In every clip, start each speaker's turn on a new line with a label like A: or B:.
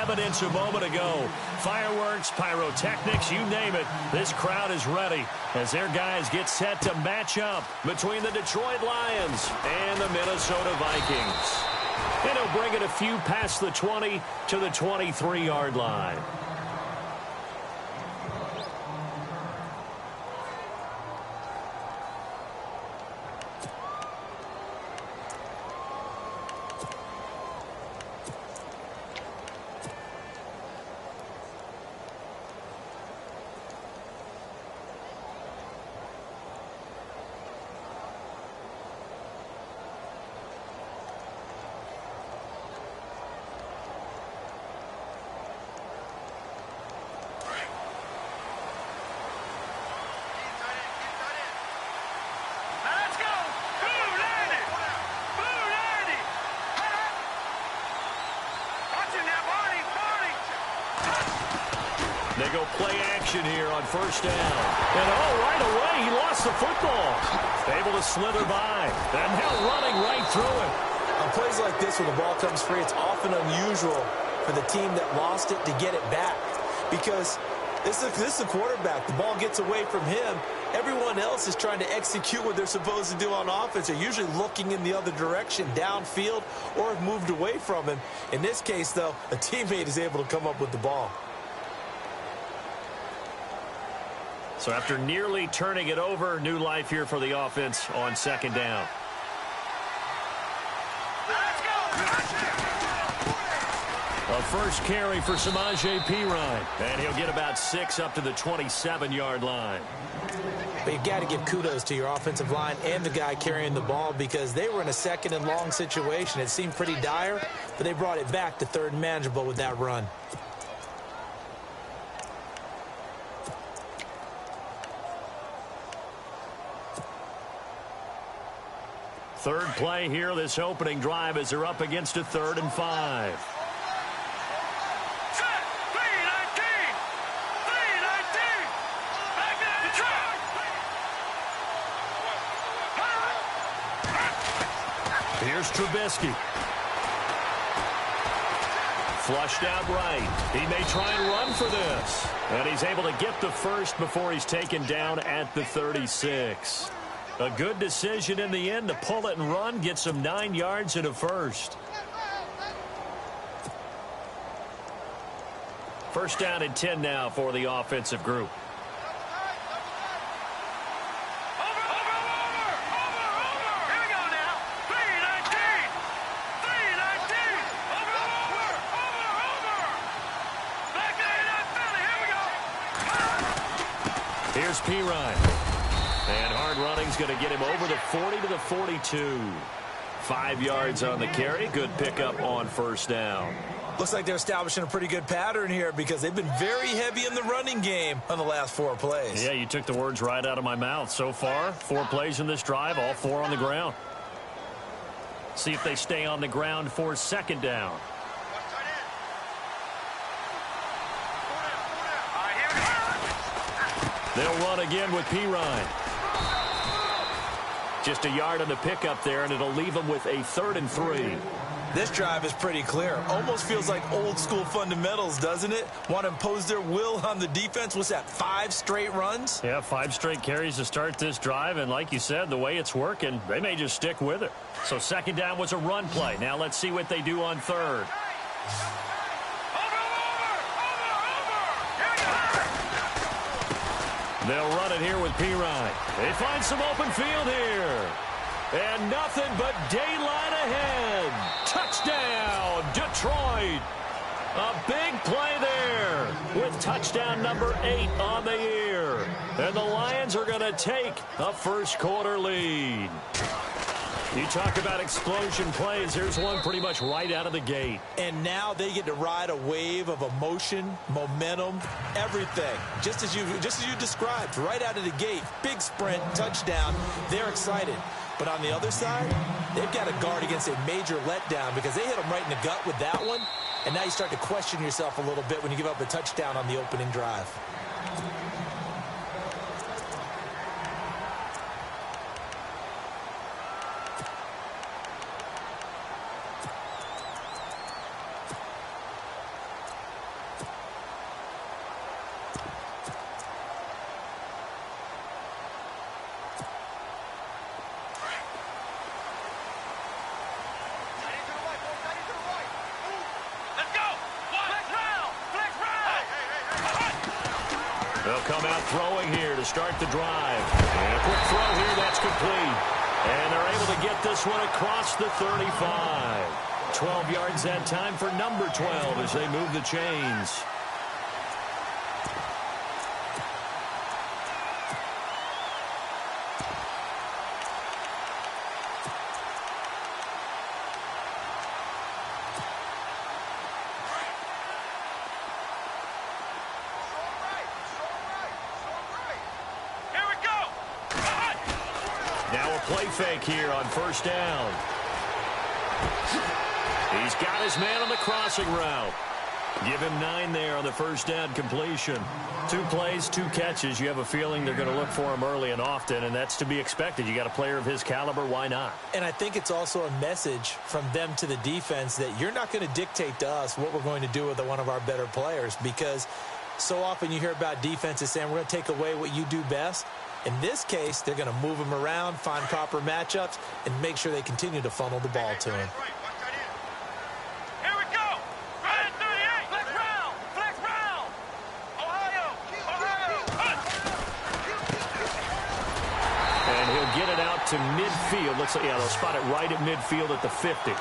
A: evidence a moment ago. Fireworks, pyrotechnics, you name it. This crowd is ready as their guys get set to match up between the Detroit Lions and the Minnesota Vikings. And he'll bring it a few past the 20 to the 23-yard line. They go play action here on first down. And right away, he lost the football. Able to slither by. And now running right through it.
B: On plays like this, when the ball comes free, it's often unusual for the team that lost it to get it back. Because this is a quarterback. The ball gets away from him. Everyone else is trying to execute what they're supposed to do on offense. They're usually looking in the other direction, downfield, or have moved away from him. In this case, though, a teammate is able to come up with the ball.
A: So after nearly turning it over, new life here for the offense on second down. A first carry for Samaje Perine. And he'll get about 6 up to the 27-yard line.
B: But you've got to give kudos to your offensive line and the guy carrying the ball because they were in a second and long situation. It seemed pretty dire, but they brought it back to third and manageable with that run.
A: Third play here, this opening drive, as they're up against a 3rd and 5. Here's Trubisky. Flushed out right. He may try and run for this. And he's able to get the first before he's taken down at the 36. A good decision in the end to pull it and run, get some 9 yards and a first. First down and 10 now for the offensive group. Here's Perine. And hard running's going to get him over the 40 to the 42. 5 yards on the carry. Good pickup on first down.
B: Looks like they're establishing a pretty good pattern here because they've been very heavy in the running game on the last 4 plays.
A: Yeah, you took the words right out of my mouth. So far, 4 plays in this drive, all 4 on the ground. See if they stay on the ground for second down. They'll run again with Perine. Just a yard on the pickup there, and it'll leave them with a 3rd and 3.
B: This drive is pretty clear. Almost feels like old school fundamentals, doesn't it? Want to impose their will on the defense. What's that, 5 straight runs?
A: Yeah, 5 straight carries to start this drive, and like you said, the way it's working, they may just stick with it. So second down was a run play. Now let's see what they do on third. They'll run it here with Perine. They find some open field here. And nothing but daylight ahead. Touchdown, Detroit. A big play there with touchdown number 8 on the year. And the Lions are going to take a first quarter lead. You talk about explosion plays. Here's one pretty much right out of the gate.
B: And now they get to ride a wave of emotion, momentum, everything. Just as you described, right out of the gate. Big sprint, touchdown. They're excited. But on the other side, they've got to guard against a major letdown because they hit them right in the gut with that one. And now you start to question yourself a little bit when you give up a touchdown on the opening drive.
A: They'll come out throwing here to start the drive. And a quick throw here, that's complete. And they're able to get this one across the 35. 12 yards that time for number 12 as they move the chains. Now a play fake here on first down. He's got his man on the crossing route. Give him 9 there on the first down completion. 2 plays, 2 catches. You have a feeling they're going to look for him early and often, and that's to be expected. You got a player of his caliber, why not?
B: And I think it's also a message from them to the defense that you're not going to dictate to us what we're going to do with one of our better players, because so often you hear about defenses saying we're going to take away what you do best. In this case, they're going to move him around, find proper matchups, and make sure they continue to funnel the ball to him.
C: Here we go. Right at 38. Flex round. Flex round. Ohio.
A: And he'll get it out to midfield. Looks like, yeah, they'll spot it right at midfield at the 50.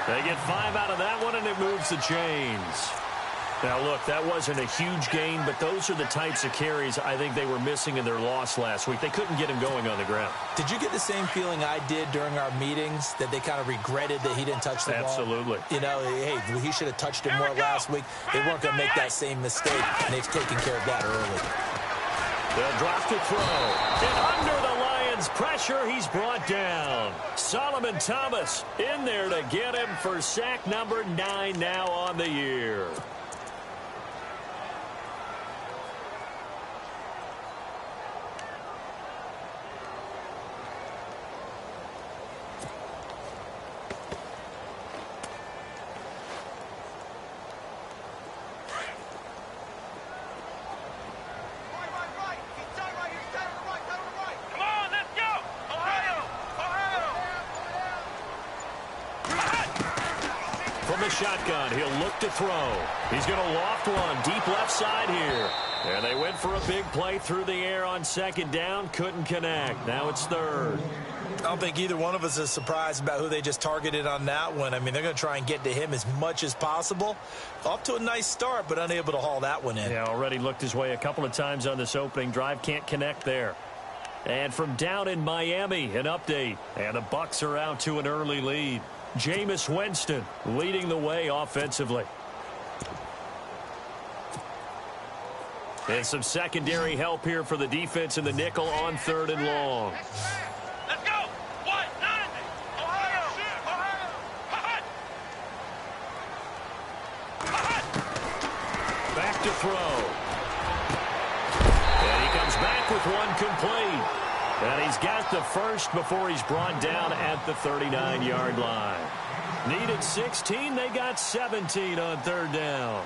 A: They get 5 out of that one, and it moves the chains. Now, look, that wasn't a huge gain, but those are the types of carries I think they were missing in their loss last week. They couldn't get him going on the ground.
B: Did you get the same feeling I did during our meetings, that they kind of regretted that he didn't touch the ball?
A: Absolutely.
B: You know, hey, he should have touched it more last week. They weren't going to make that same mistake, and they've taken care of that early.
A: They'll drop to throw. And under the Lions' pressure, he's brought down. Solomon Thomas in there to get him for sack number 9 now on the year. From the shotgun, he'll look to throw. He's going to loft one deep left side here. And they went for a big play through the air on second down. Couldn't connect. Now it's third.
B: I don't think either one of us is surprised about who they just targeted on that one. I mean, they're going to try and get to him as much as possible. Off to a nice start, but unable to haul that one in.
A: Yeah, already looked his way a couple of times on this opening drive. Can't connect there. And from down in Miami, an update. And the Bucs are out to an early lead. Jameis Winston leading the way offensively. And some secondary help here for the defense in the nickel on 3rd and long.
C: Let's go. 1, 9. Ohio.
A: Back to throw. And he comes back with one complete. And he's got the first before he's brought down at the 39-yard line. Needed 16. They got 17 on 3rd down.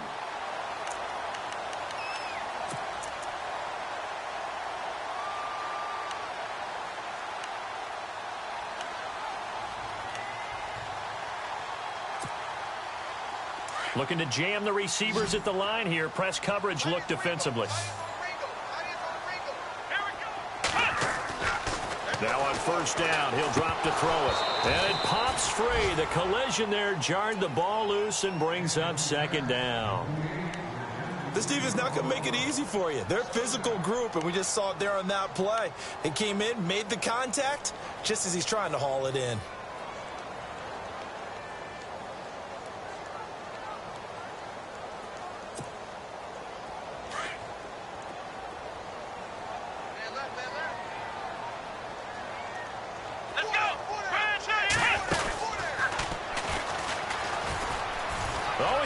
A: Looking to jam the receivers at the line here. Press coverage look defensively. Now on first down, he'll drop to throw it. And it pops free. The collision there jarred the ball loose and brings up 2nd down.
B: This defense not going to make it easy for you. They're a physical group, and we just saw it there on that play. It came in, made the contact, just as he's trying to haul it in.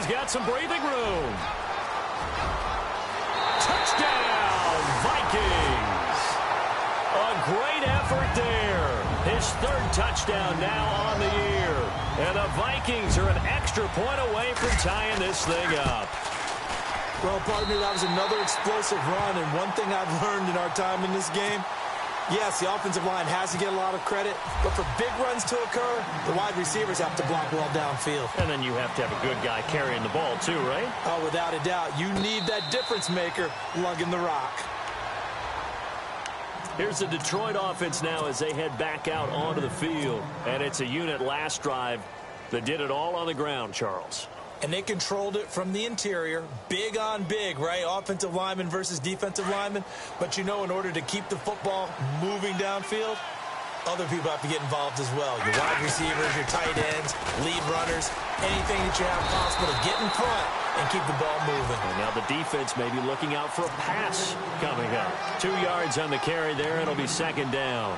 A: Got some breathing room. Touchdown, Vikings. A great effort there. His 3rd touchdown now on the year. And the Vikings are an extra point away from tying this thing up.
B: Well, partner, that was another explosive run, and one thing I've learned in our time in this game, yes, the offensive line has to get a lot of credit, but for big runs to occur, the wide receivers have to block well downfield.
A: And then you have to have a good guy carrying the ball too, right?
B: Oh, without a doubt. You need that difference maker lugging the rock.
A: Here's the Detroit offense now as they head back out onto the field. And it's a unit last drive that did it all on the ground, Charles.
B: And they controlled it from the interior, big on big, right? Offensive lineman versus defensive lineman. But, you know, in order to keep the football moving downfield, other people have to get involved as well. Your wide receivers, your tight ends, lead runners, anything that you have possible to get in front and keep the ball moving.
A: And now the defense may be looking out for a pass coming up. 2 yards on the carry there. It'll be second down.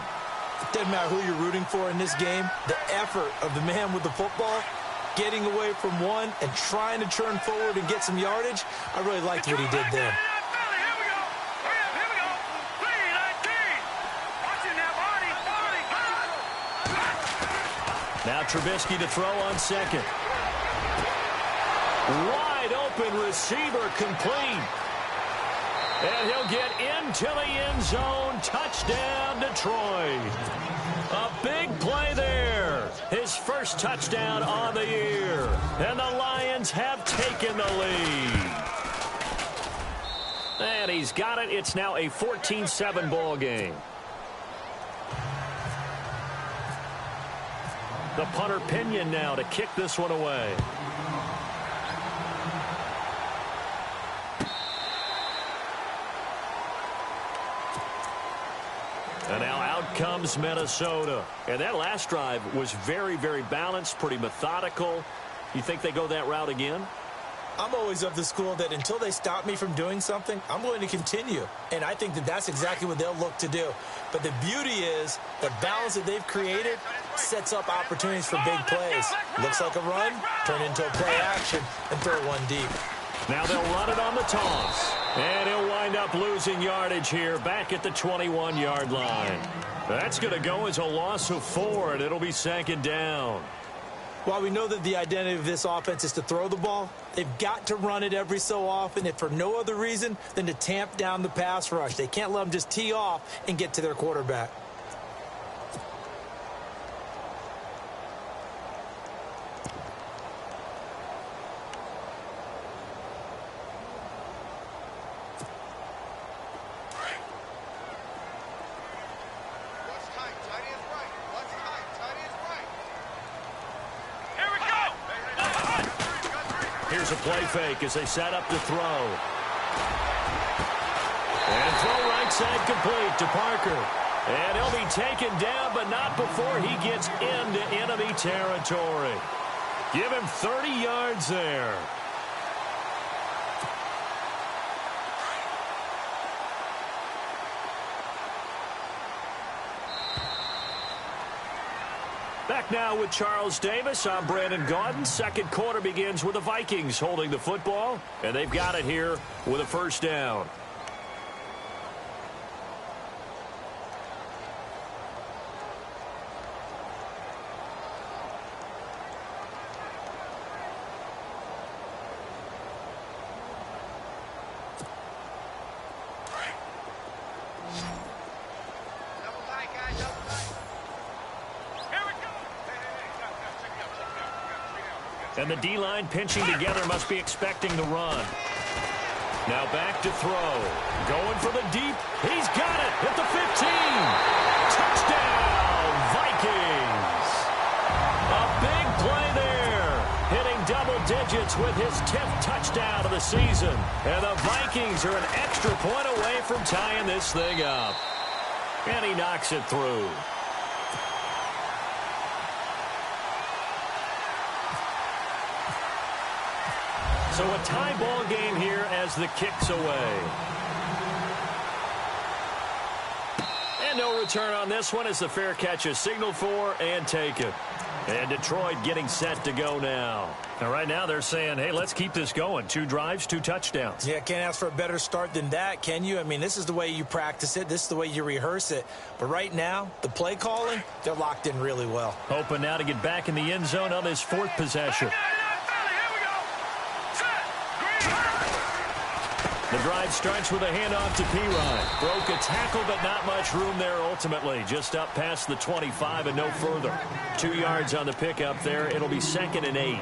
B: It doesn't matter who you're rooting for in this game. The effort of the man with the football, getting away from one and trying to turn forward and get some yardage, I really liked what he did there.
A: Now Trubisky to throw on second. Wide open receiver complete. And he'll get into the end zone. Touchdown, Detroit. A big play there. His first touchdown on the year. And the Lions have taken the lead. And he's got it. It's now a 14-7 ball game. The punter Pinion now to kick this one away. And now out comes Minnesota. And that last drive was very, very balanced, pretty methodical. You think they go that route again?
B: I'm always of the school that until they stop me from doing something, I'm going to continue. And I think that that's exactly what they'll look to do. But the beauty is the balance that they've created sets up opportunities for big plays. Looks like a run, turn into a play action, and throw one deep.
A: Now they'll run it on the toss. And he'll wind up losing yardage here back at the 21-yard line. That's going to go as a loss of 4, and it'll be second down.
B: While we know that the identity of this offense is to throw the ball, they've got to run it every so often, if for no other reason than to tamp down the pass rush. They can't let them just tee off and get to their quarterback.
A: Here's a play fake as they set up to throw. And throw right side complete to Parker. And he'll be taken down, but not before he gets into enemy territory. Give him 30 yards there. Back now with Charles Davis. I'm Brandon Gaudin. Second quarter begins with the Vikings holding the football, and they've got it here with a first down. And the D-line pinching together must be expecting the run. Now back to throw. Going for the deep. He's got it at the 15. Touchdown, Vikings. A big play there. Hitting double digits with his 10th touchdown of the season. And the Vikings are an extra point away from tying this thing up. And he knocks it through. So a tie ball game here as the kick's away. And no return on this one as the fair catch is signaled for and taken. And Detroit getting set to go now. And right now they're saying, hey, let's keep this going. 2 drives, 2 touchdowns.
B: Yeah, can't ask for a better start than that, can you? I mean, this is the way you practice it. This is the way you rehearse it. But right now, the play calling, they're locked in really well.
A: Hoping now to get back in the end zone on this 4th possession. The drive starts with a handoff to Pirine. Broke a tackle, but not much room there ultimately. Just up past the 25 and no further. 2 yards on the pickup there. It'll be 2nd and 8.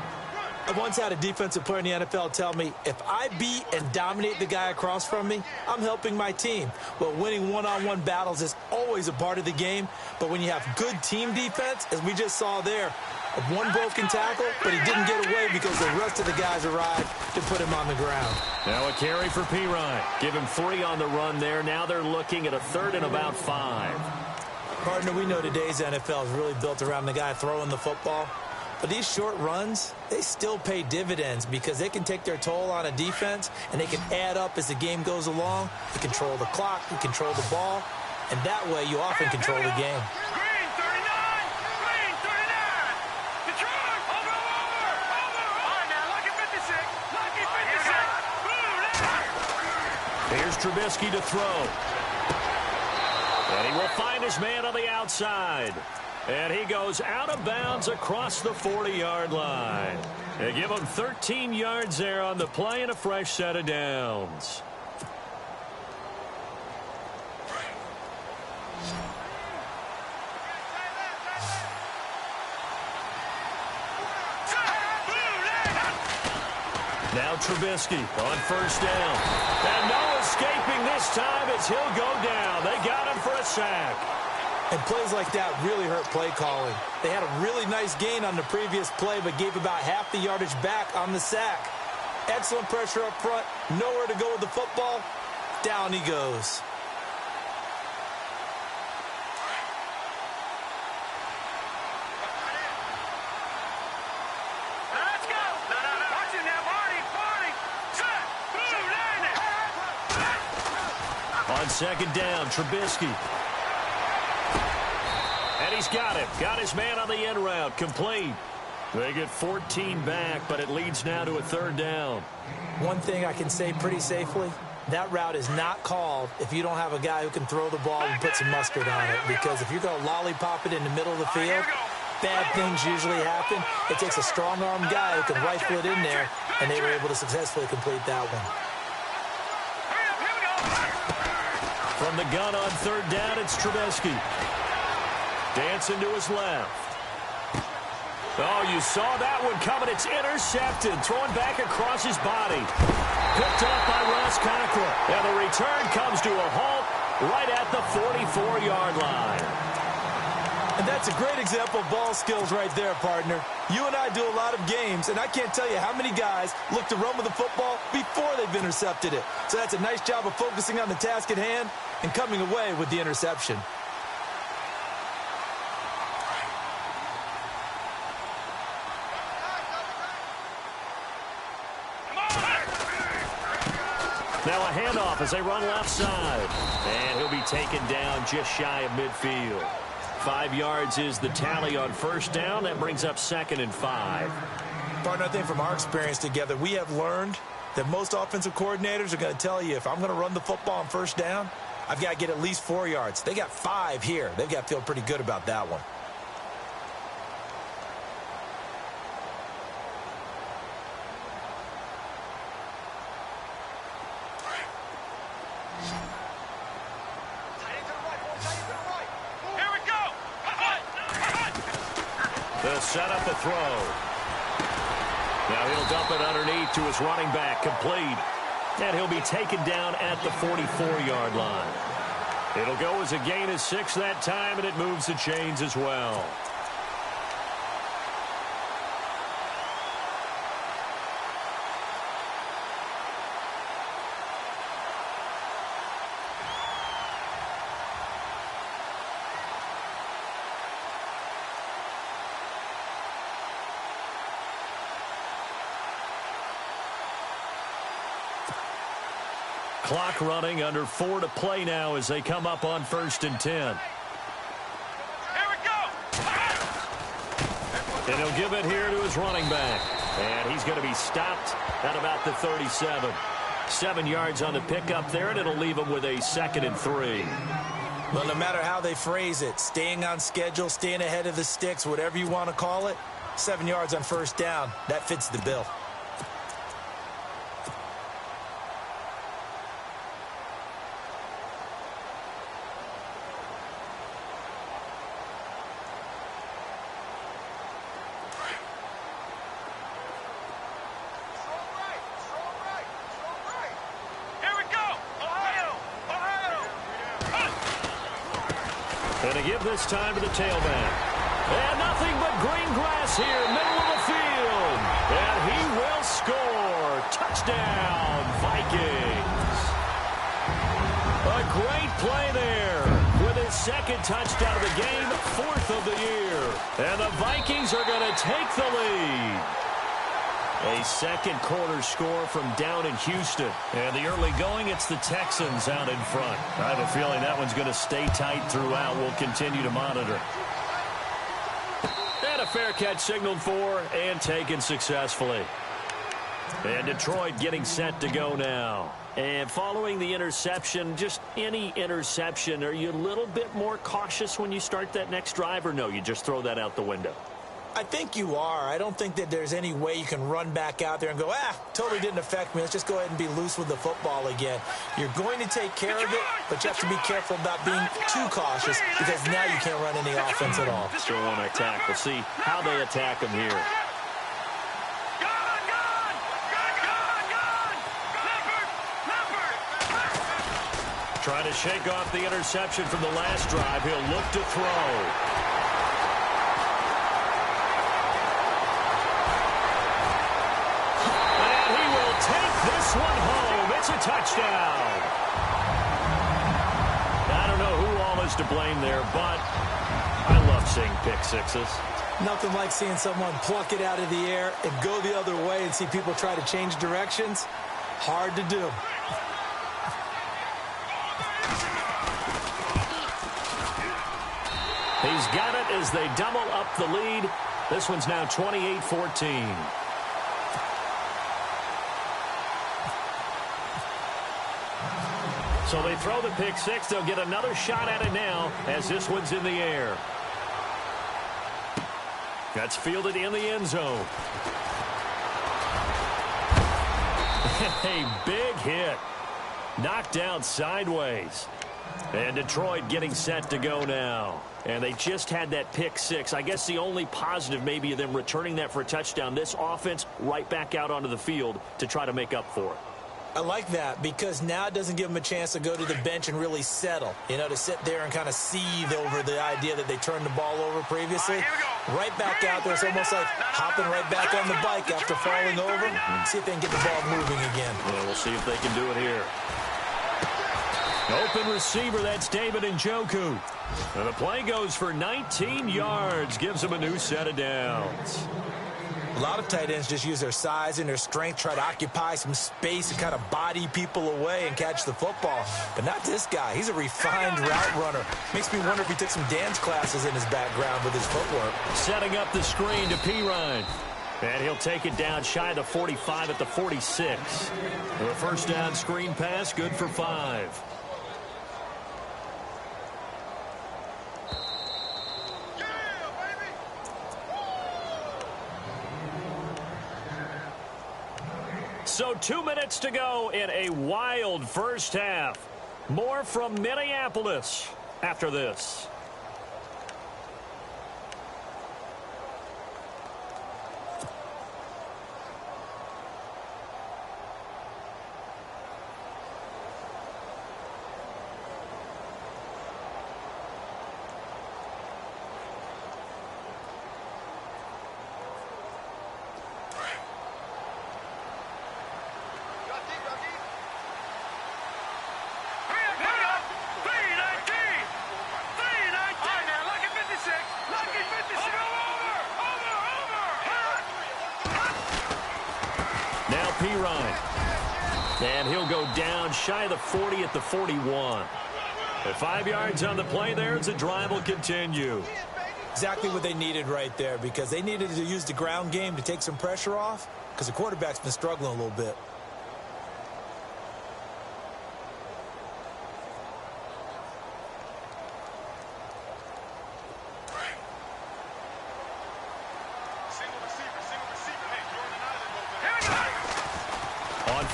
B: I once had a defensive player in the NFL tell me, if I beat and dominate the guy across from me, I'm helping my team. Well, winning one-on-one battles is always a part of the game, but when you have good team defense, as we just saw there, one broken tackle, but he didn't get away because the rest of the guys arrived to put him on the ground.
A: Now a carry for Pirine. Give him 3 on the run there. Now they're looking at a 3rd and about 5.
B: Partner, we know today's NFL is really built around the guy throwing the football. But these short runs, they still pay dividends because they can take their toll on a defense and they can add up as the game goes along. You control the clock, you control the ball, and that way you often control the game.
C: Green 39! Green 39! Detroit! Over! All right, now, lucky 56! Lucky 56! Blue,
A: Here's Trubisky to throw. And he will find his man on the outside. And he goes out of bounds across the 40-yard line. They give him 13 yards there on the play and a fresh set of downs. Now Trubisky on 1st down. And no escaping this time as he'll go down. They got him for a sack.
B: And plays like that really hurt play calling. They had a really nice gain on the previous play, but gave about half the yardage back on the sack. Excellent pressure up front. Nowhere to go with the football. Down he goes.
C: let's go! Watch it now, Barney! Set! Blue, landing!
A: On 2nd down, Trubisky. And he's got it. Got his man on the end route. Complete. They get 14 back, but it leads now to a 3rd down.
B: One thing I can say pretty safely, that route is not called if you don't have a guy who can throw the ball and put some mustard on it. Because if you're going to lollipop it in the middle of the field, bad things usually happen. It takes a strong-arm guy who can rifle it in there, and they were able to successfully complete that one.
A: From the gun on 3rd down, it's Trubisky. Dancing to his left. Oh, you saw that one coming. It's intercepted. Throwing back across his body. Picked off by Ross Cockrell. And the return comes to a halt right at the 44-yard line.
B: And that's a great example of ball skills right there, partner. You and I do a lot of games, and I can't tell you how many guys look to run with the football before they've intercepted it. So that's a nice job of focusing on the task at hand and coming away with the interception.
A: Now a handoff as they run left side. And he'll be taken down just shy of midfield. 5 yards is the tally on 1st down. That brings up 2nd and 5.
B: Partner, I think from our experience together, we have learned that most offensive coordinators are going to tell you, if I'm going to run the football on 1st down, I've got to get at least 4 yards. They got 5 here. They've got to feel pretty good about that one.
A: They'll set up the throw. Now he'll dump it underneath to his running back, complete. And he'll be taken down at the 44-yard line. It'll go as a gain of 6 that time, and it moves the chains as well. Clock running, under 4 to play now as they come up on 1st and 10.
C: Here we go!
A: And he'll give it here to his running back. And he's going to be stopped at about the 37. 7 yards on the pickup there, and it'll leave him with a 2nd and 3.
B: Well, no matter how they phrase it, staying on schedule, staying ahead of the sticks, whatever you want to call it, 7 yards on 1st down, that fits the bill.
A: And to give this time to the tailback. And nothing but green grass here, middle of the field. And he will score. Touchdown, Vikings. A great play there with his second touchdown of the game, 4th of the year. And the Vikings are going to take the lead. A second quarter score from down in Houston. And the early going, it's the Texans out in front. I have a feeling that one's going to stay tight throughout. We'll continue to monitor. And a fair catch signaled for and taken successfully. And Detroit getting set to go now. And following the interception, just any interception, are you a little bit more cautious when you start that next drive, or no, you just throw that out the window?
B: I think you are. I don't think that there's any way you can run back out there and go, totally didn't affect me. Let's just go ahead and be loose with the football again. You're going to take care of it, but you have to be careful about being too cautious because now you can't run any offense at all.
A: Still want to attack. We'll see how they attack them here. Trying to shake off the interception from the last drive. He'll look to throw. This one home. It's a touchdown. I don't know who all is to blame there, but I love seeing pick sixes.
B: Nothing like seeing someone pluck it out of the air and go the other way and see people try to change directions. Hard to do.
A: He's got it as they double up the lead. This one's now 28-14. So they throw the pick six. They'll get another shot at it now as this one's in the air. That's fielded in the end zone. A big hit. Knocked down sideways. And Detroit getting set to go now. And they just had that pick six. I guess the only positive maybe of them returning that for a touchdown. This offense right back out onto the field to try to make up for it.
B: I like that because now it doesn't give them a chance to go to the bench and really settle, to sit there and kind of seethe over the idea that they turned the ball over previously. Right back out there. It's almost like hopping right back on the bike after falling over. See if they can get the ball moving again.
A: Well, we'll see if they can do it here. Open receiver, that's David Njoku. And the play goes for 19 yards. Gives him a new set of downs.
B: A lot of tight ends just use their size and their strength, try to occupy some space and kind of body people away and catch the football. But not this guy. He's a refined route runner. Makes me wonder if he took some dance classes in his background with his footwork.
A: Setting up the screen to Pirine. And he'll take it down shy of the 45 at the 46. The first down screen pass, good for 5. So 2 minutes to go in a wild first half. More from Minneapolis after this. And he'll go down shy of the 40 at the 41. At 5 yards on the play there as the drive will continue.
B: Exactly what they needed right there because they needed to use the ground game to take some pressure off because the quarterback's been struggling a little bit.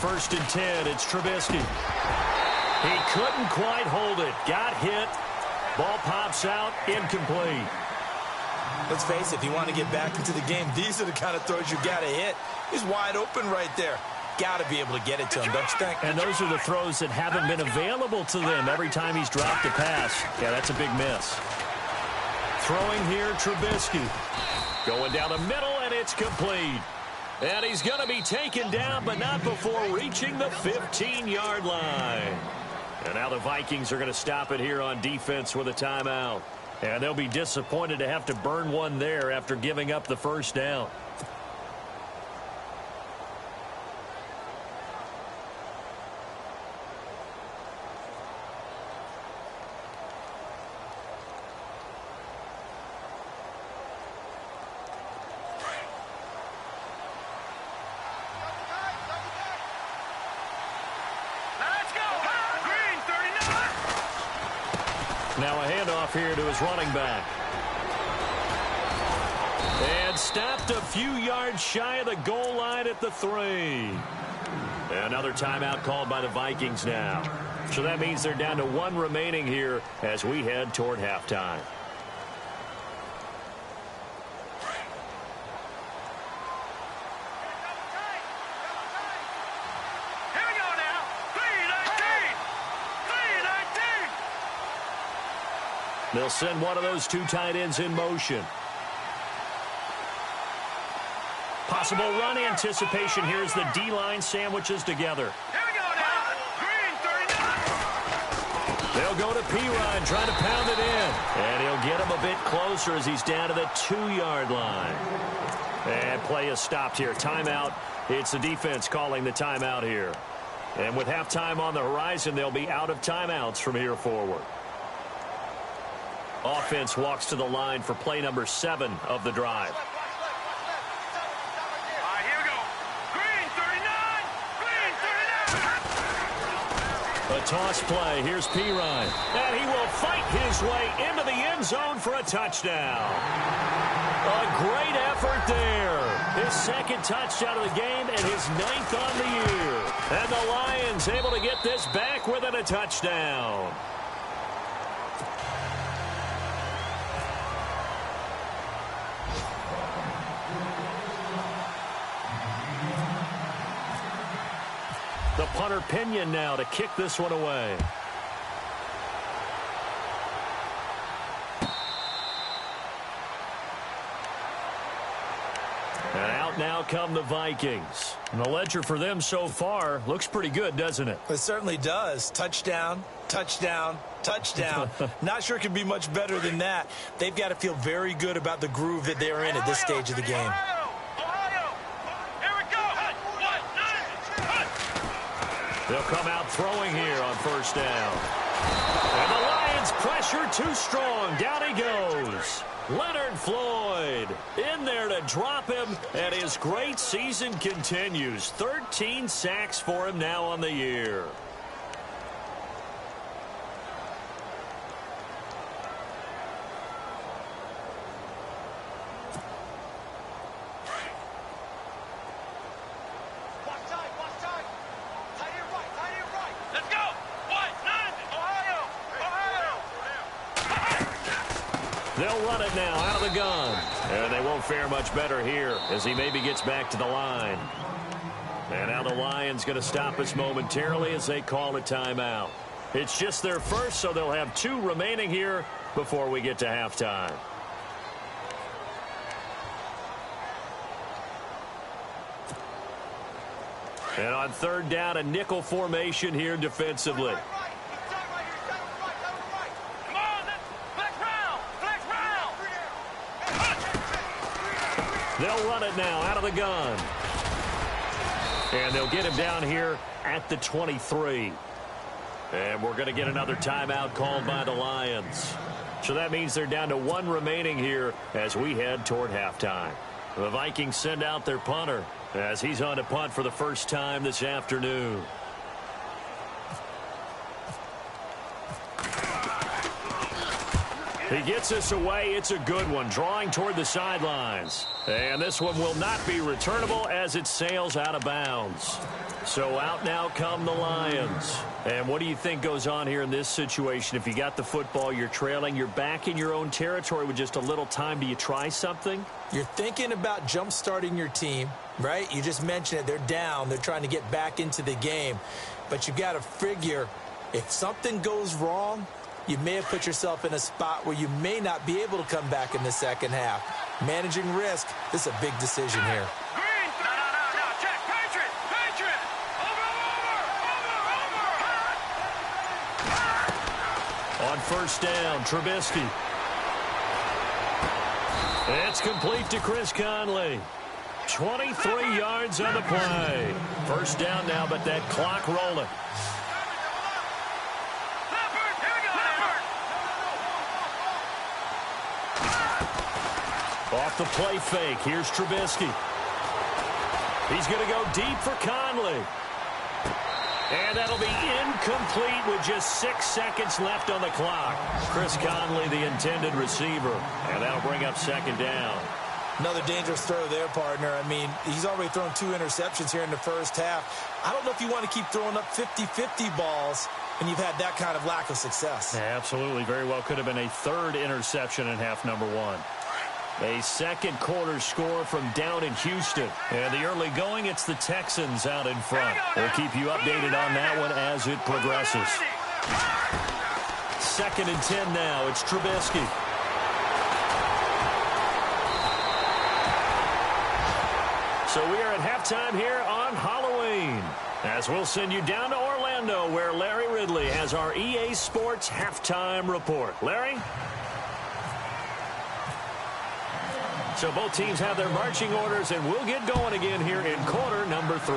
A: First and 10, it's Trubisky. He couldn't quite hold it. Got hit. Ball pops out, incomplete.
B: Let's face it, if you want to get back into the game, these are the kind of throws you got to hit. He's wide open right there. got to be able to get it to him, don't you think?
A: And those are the throws that haven't been available to them every time he's dropped a pass. Yeah, that's a big miss. Throwing here, Trubisky. Going down the middle, and it's complete. And he's going to be taken down, but not before reaching the 15-yard line. And now the Vikings are going to stop it here on defense with a timeout. And they'll be disappointed to have to burn one there after giving up the first down. Now a handoff here to his running back. And stopped a few yards shy of the goal line at the 3. Another timeout called by the Vikings now. So that means they're down to 1 remaining here as we head toward halftime. They'll send one of those 2 tight ends in motion. Possible run anticipation here as the D-line sandwiches together.
C: Here we go now. Green 39.
A: They'll go to P-Rod, trying to pound it in. And he'll get him a bit closer as he's down to the 2-yard line. And play is stopped here. Timeout. It's the defense calling the timeout here. And with halftime on the horizon, they'll be out of timeouts from here forward. Offense walks to the line for play number 7 of the drive.
C: All right, here we go. Green 39. Green 39.
A: A toss play. Here's P-Ryan. And he will fight his way into the end zone for a touchdown. A great effort there. His 2nd touchdown of the game and his 9th on the year. And the Lions able to get this back within a touchdown. The punter Pinion now to kick this one away. And out now come the Vikings. And the ledger for them so far looks pretty good, doesn't it?
B: It certainly does. Touchdown, touchdown, touchdown. Not sure it could be much better than that. They've got to feel very good about the groove that they're in at this stage of the game.
A: They'll come out throwing here on first down. And the Lions pressure too strong. Down he goes. Leonard Floyd in there to drop him, and his great season continues. 13 sacks for him now on the year. They'll run it now out of the gun. And they won't fare much better here as he maybe gets back to the line. And now the Lions going to stop us momentarily as they call a timeout. It's just their first, so they'll have 2 remaining here before we get to halftime. And on 3rd down, a nickel formation here defensively. They'll run it now out of the gun. And they'll get him down here at the 23. And we're going to get another timeout called by the Lions. So that means they're down to 1 remaining here as we head toward halftime. The Vikings send out their punter as he's on to punt for the first time this afternoon. He gets us away. It's a good one, drawing toward the sidelines. And this one will not be returnable as it sails out of bounds. So out now come the Lions. And what do you think goes on here in this situation? If you got the football, you're trailing, you're back in your own territory with just a little time. Do you try something?
B: You're thinking about jump-starting your team, right? You just mentioned it. They're down. They're trying to get back into the game. But you got to figure if something goes wrong, you may have put yourself in a spot where you may not be able to come back in the second half. Managing risk, this is a big decision here.
C: Green. No. Check. Patriot. Over.
A: On first down, Trubisky. It's complete to Chris Conley. 23 yards on the play. First down now, but that clock rolling. Off the play fake. Here's Trubisky. He's going to go deep for Conley. And that'll be incomplete with just 6 seconds left on the clock. Chris Conley, the intended receiver. And that'll bring up second down.
B: Another dangerous throw there, partner. I mean, he's already thrown 2 interceptions here in the first half. I don't know if you want to keep throwing up 50-50 balls when you've had that kind of lack of success.
A: Yeah, absolutely. Very well could have been a third interception in half number 1. A second quarter score from down in Houston. And the early going, it's the Texans out in front. We'll keep you updated on that one as it progresses. 2nd and 10 now. It's Trubisky. So we are at halftime here on Halloween, as we'll send you down to Orlando, where Larry Ridley has our EA Sports halftime report. Larry? So both teams have their marching orders, and we'll get going again here in quarter number 3.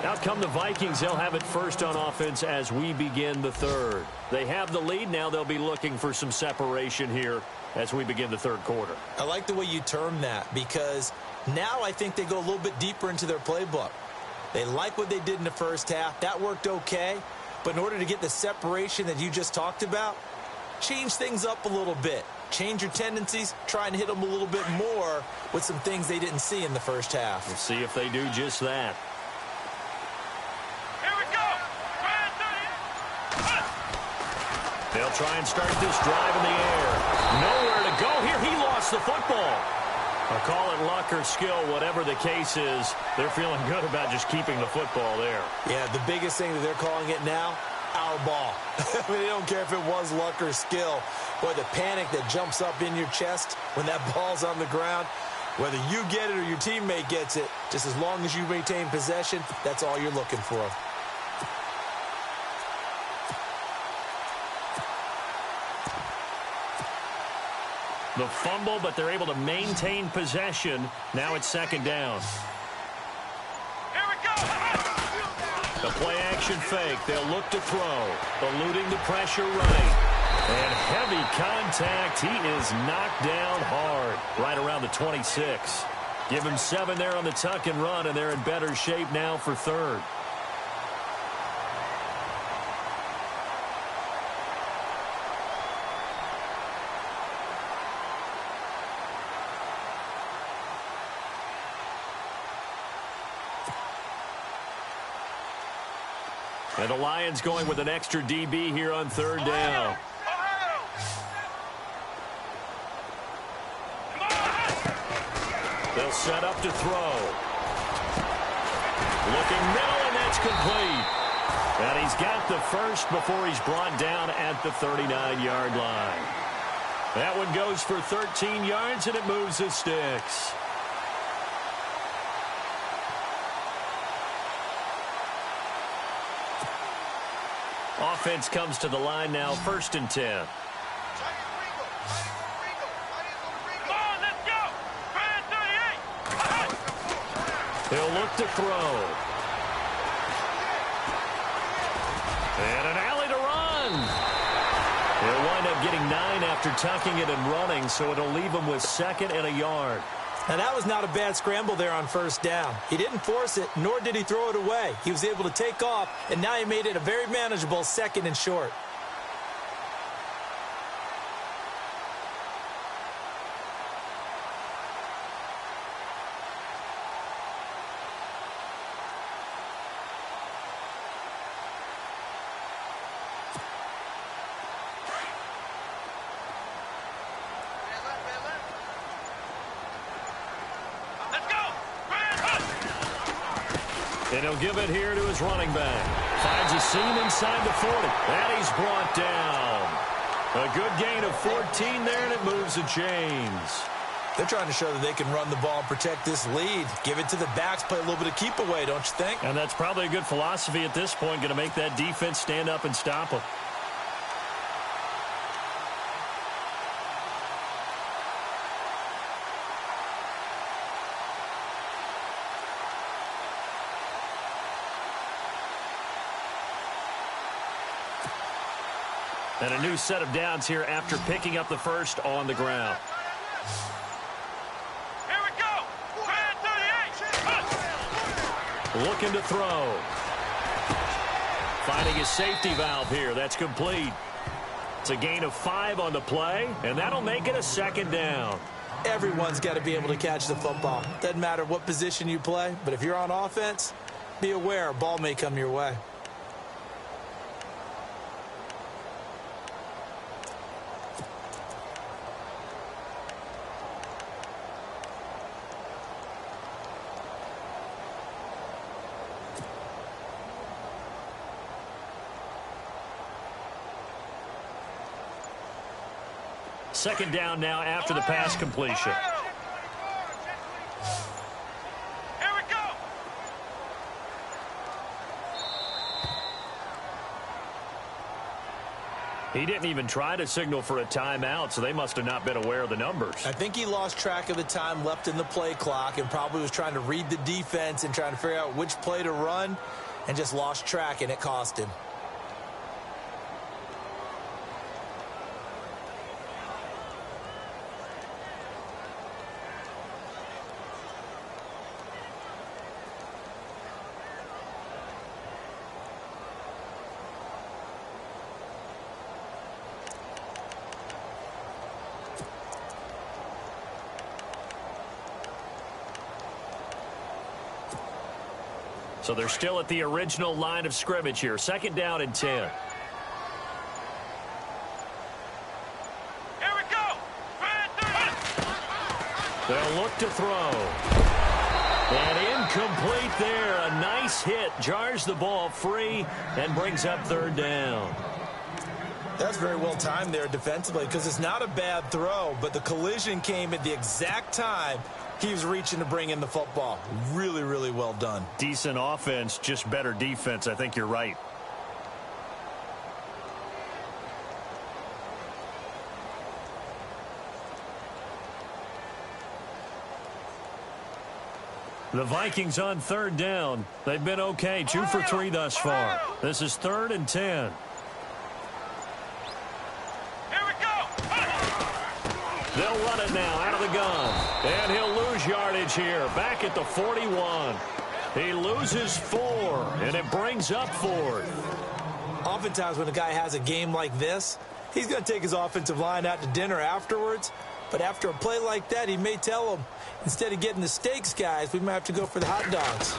A: Out come the Vikings. They'll have it first on offense as we begin the third. They have the lead. Now they'll be looking for some separation here as we begin the third quarter.
B: I like the way you term that, because now I think they go a little bit deeper into their playbook. They like what they did in the first half. That worked okay. But in order to get the separation that you just talked about, change things up a little bit. Change your tendencies. Try and hit them a little bit more with some things they didn't see in the first half.
A: We'll see if they do just that. They'll try and start this drive in the air. Nowhere to go here. He lost the football. I'll call it luck or skill, whatever the case is. They're feeling good about just keeping the football there.
B: Yeah, the biggest thing that they're calling it now, our ball. I mean, they don't care if it was luck or skill. Boy, the panic that jumps up in your chest when that ball's on the ground, whether you get it or your teammate gets it, just as long as you maintain possession, that's all you're looking for.
A: The fumble, but they're able to maintain possession. Now it's second down.
C: Here we go.
A: The play-action fake. They'll look to throw. Eluding the pressure right. And heavy contact. He is knocked down hard. Right around the 26. Give him 7 there on the tuck and run, and they're in better shape now for third. And the Lions going with an extra DB here on third down. They'll set up to throw. Looking middle, and that's complete. And he's got the first before he's brought down at the 39-yard line. That one goes for 13 yards, and it moves the sticks. Offense comes to the line now, 1st and 10. He'll look to throw. And an alley to run. He'll wind up getting 9 after tucking it and running, so it'll leave him with 2nd and a yard.
B: Now, that was not a bad scramble there on first down. He didn't force it, nor did he throw it away. He was able to take off, and now he made it a very manageable 2nd and short.
A: And he'll give it here to his running back. Finds a seam inside the 40. And he's brought down. A good gain of 14 there, and it moves the chains.
B: They're trying to show that they can run the ball and protect this lead. Give it to the backs, play a little bit of keep away, don't you think?
A: And that's probably a good philosophy at this point, going to make that defense stand up and stop them. And a new set of downs here after picking up the first on the ground.
C: Here we go. 38.
A: Looking to throw. Finding his safety valve here. That's complete. It's a gain of 5 on the play, and that'll make it a 2nd down.
B: Everyone's got to be able to catch the football. Doesn't matter what position you play, but if you're on offense, be aware a ball may come your way.
A: Second down now after the pass completion.
C: Here we go.
A: He didn't even try to signal for a timeout, so they must have not been aware of the numbers.
B: I think he lost track of the time left in the play clock and probably was trying to read the defense and trying to figure out which play to run and just lost track, and it cost him.
A: So they're still at the original line of scrimmage here. 2nd down and 10.
C: Here we go.
A: They'll look to throw. And incomplete there. A nice hit. Jars the ball free and brings up 3rd down.
B: That's very well timed there defensively because it's not a bad throw, but the collision came at the exact time he was reaching to bring in the football. Really, really well done.
A: Decent offense, just better defense. I think you're right. The Vikings on 3rd down. They've been okay. 2 for 3 thus far. This is 3rd and 10. They'll run it now out of the gun. And he'll lose yardage here. Back at the 41. He loses 4, and it brings up 4th.
B: Oftentimes when a guy has a game like this, he's going to take his offensive line out to dinner afterwards. But after a play like that, he may tell them, instead of getting the steaks, guys, we might have to go for the hot dogs.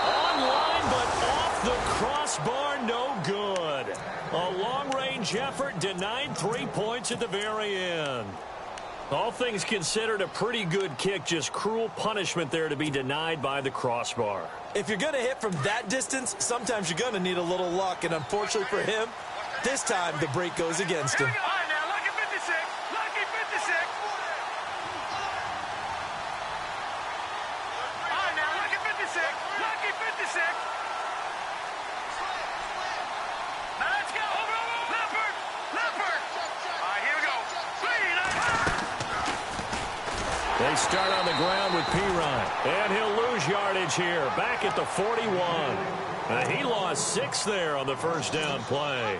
A: Online, but off the crossbar, no good. A long-range effort denied 3 points at the very end. All things considered, a pretty good kick, just cruel punishment there to be denied by the crossbar.
B: If you're going to hit from that distance, sometimes you're going to need a little luck, and unfortunately for him, this time the break goes against him.
C: All right, now, lucky 56. Lucky 56. All right, now, lucky 56. Lucky 56. Now, let's go. Leopard. Leopard. All right, here we go.
A: They start on the ground with Pirine. And he'll lose yardage here. Back at the 41. He lost 6 there on the first down play.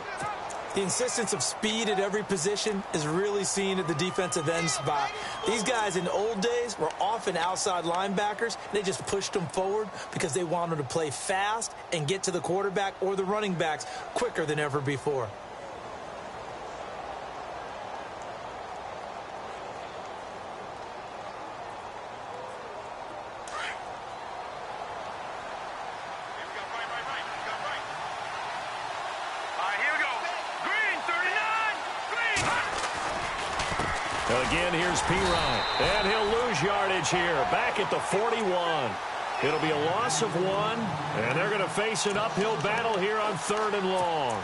B: The insistence of speed at every position is really seen at the defensive end spot. These guys in the old days were often outside linebackers. They just pushed them forward because they wanted to play fast and get to the quarterback or the running backs quicker than ever before.
A: Again, here's Pirine, and he'll lose yardage here, back at the 41. It'll be a loss of 1, and they're going to face an uphill battle here on 3rd and long.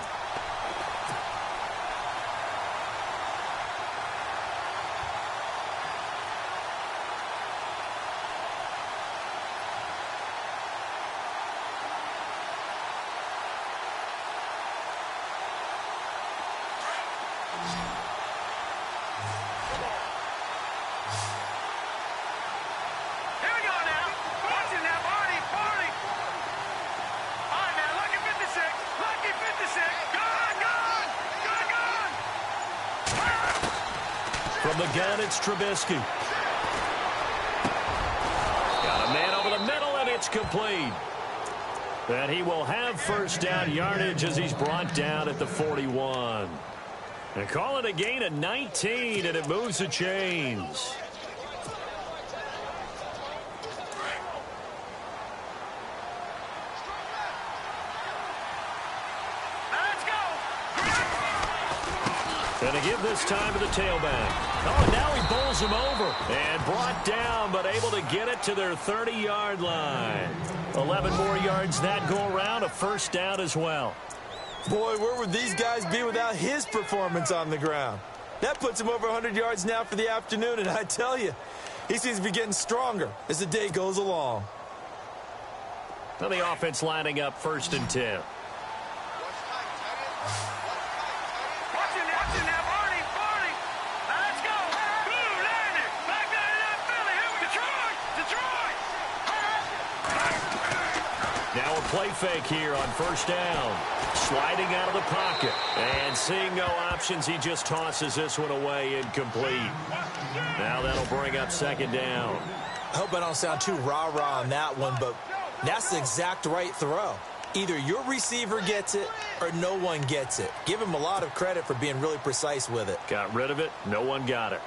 A: From the gun, it's Trubisky. Got a man over the middle, and it's complete. And he will have first down yardage as he's brought down at the 41. And call it a gain of 19, and it moves the chains. And to give this time to the tailback. Oh, now he bowls him over. And brought down, but able to get it to their 30-yard line. 11 more yards that go around, a first down as well.
B: Boy, where would these guys be without his performance on the ground? That puts him over 100 yards now for the afternoon, and I tell you, he seems to be getting stronger as the day goes along.
A: Now the offense lining up 1st and 10. Now a play fake here on 1st down. Sliding out of the pocket. And seeing no options, he just tosses this one away incomplete. Now that'll bring up 2nd down.
B: I hope I don't sound too rah-rah on that one, but that's the exact right throw. Either your receiver gets it or no one gets it. Give him a lot of credit for being really precise with it.
A: Got rid of it. No one got it.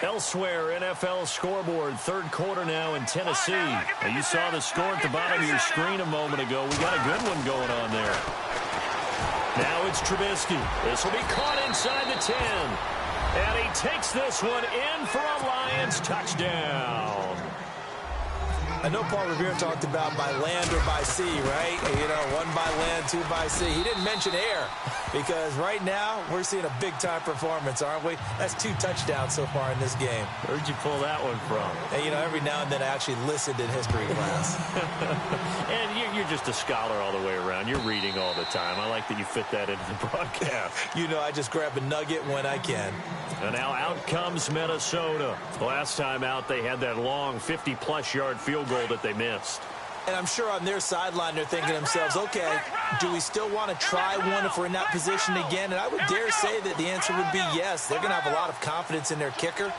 A: Elsewhere, NFL scoreboard, 3rd quarter now in Tennessee. Now you saw the score at the bottom of your screen a moment ago. We got a good one going on there. Now it's Trubisky. This will be caught inside the 10. And he takes this one in for a Lions touchdown.
B: I know Paul Revere talked about by land or by sea, right? You know, 1 by land, 2 by sea. He didn't mention air because right now we're seeing a big-time performance, aren't we? That's 2 touchdowns so far in this game.
A: Where'd you pull that one from?
B: And, you know, every now and then I actually listened in history class.
A: And you're just a scholar all the way around. You're reading all the time. I like that you fit that into the broadcast.
B: You know, I just grab a nugget when I can.
A: And now out comes Minnesota. Last time out, they had that long 50-plus yard field goal that they missed.
B: And I'm sure on their sideline they're thinking to themselves, okay, do we still want to try one if we're in that position again? And I would dare say that the answer would be yes. They're going to have a lot of confidence in their kicker.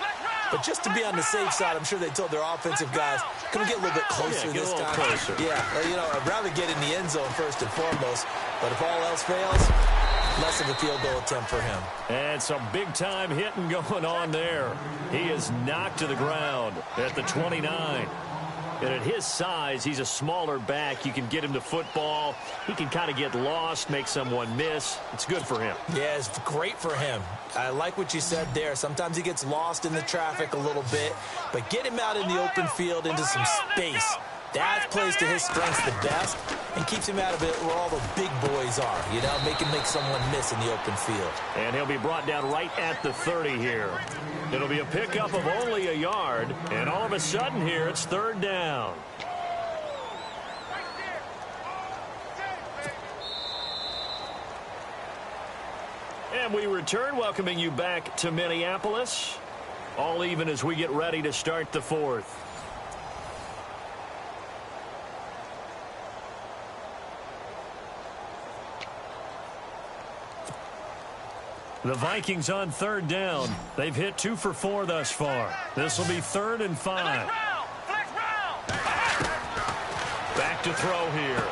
B: But just to be on the safe side, I'm sure they told their offensive guys, can we get a little bit closer this time?
A: Closer.
B: Yeah, you know, I'd rather get in the end zone first and foremost. But if all else fails, less of a field goal attempt for him.
A: And some big-time hitting going on there. He is knocked to the ground at the 29. And at his size, he's a smaller back. You can get him to football. He can kind of get lost, make someone miss. It's good for him.
B: Yeah, it's great for him. I like what you said there. Sometimes he gets lost in the traffic a little bit. But get him out in the open field into some space. That plays to his strengths the best and keeps him out of it where all the big boys are. You know, make someone miss in the open field.
A: And he'll be brought down right at the 30 here. It'll be a pickup of only a yard. And all of a sudden here, it's 3rd down. And we return, welcoming you back to Minneapolis. All even as we get ready to start the 4th. The Vikings on third down. They've hit 2 for 4 thus far. This will be 3rd and 5. Back to throw here.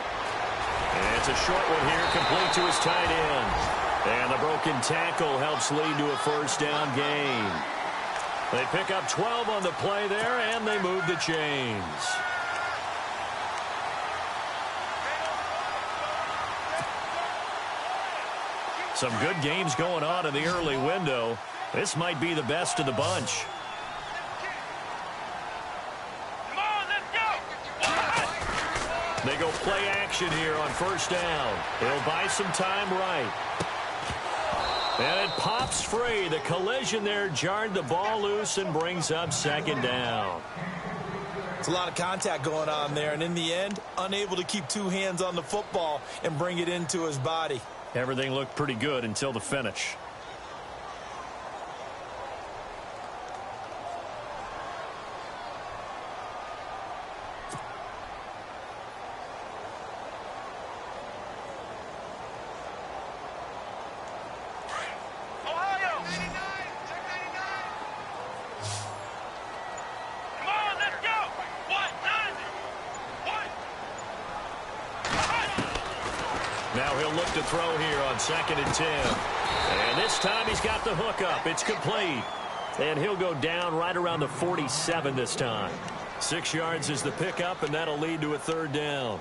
A: And it's a short one here, complete to his tight end. And the broken tackle helps lead to a first down gain. They pick up 12 on the play there, and they move the chains. Some good games going on in the early window. This might be the best of the bunch. They go play action here on first down. He'll buy some time right. And it pops free. The collision there jarred the ball loose and brings up second down.
B: It's a lot of contact going on there, and in the end, unable to keep 2 hands on the football and bring it into his body.
A: Everything looked pretty good until the finish. Now he'll look to throw here on 2nd and 10. And this time he's got the hook up. It's complete. And he'll go down right around the 47 this time. 6 yards is the pickup, and that'll lead to a 3rd down.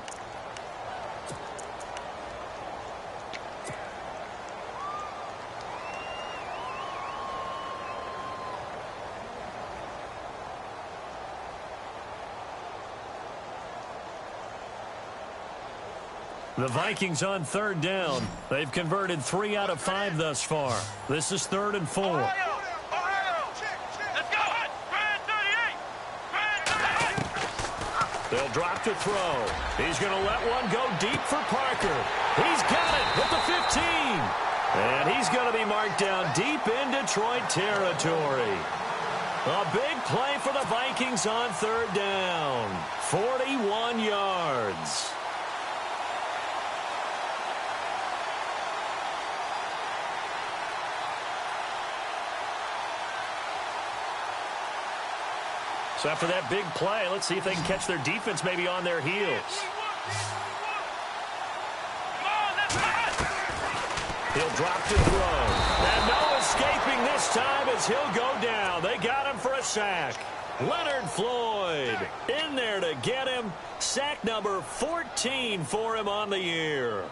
A: The Vikings on 3rd down. They've converted 3 out of 5 thus far. This is 3rd and 4.
C: Let's go.
A: They'll drop to throw. He's going to let one go deep for Parker. He's got it at the 15. And he's going to be marked down deep in Detroit territory. A big play for the Vikings on 3rd down. 41 yards. So after that big play, let's see if they can catch their defense maybe on their heels. He'll drop to throw. And no escaping this time as he'll go down. They got him for a sack. Leonard Floyd in there to get him. Sack number 14 for him on the year.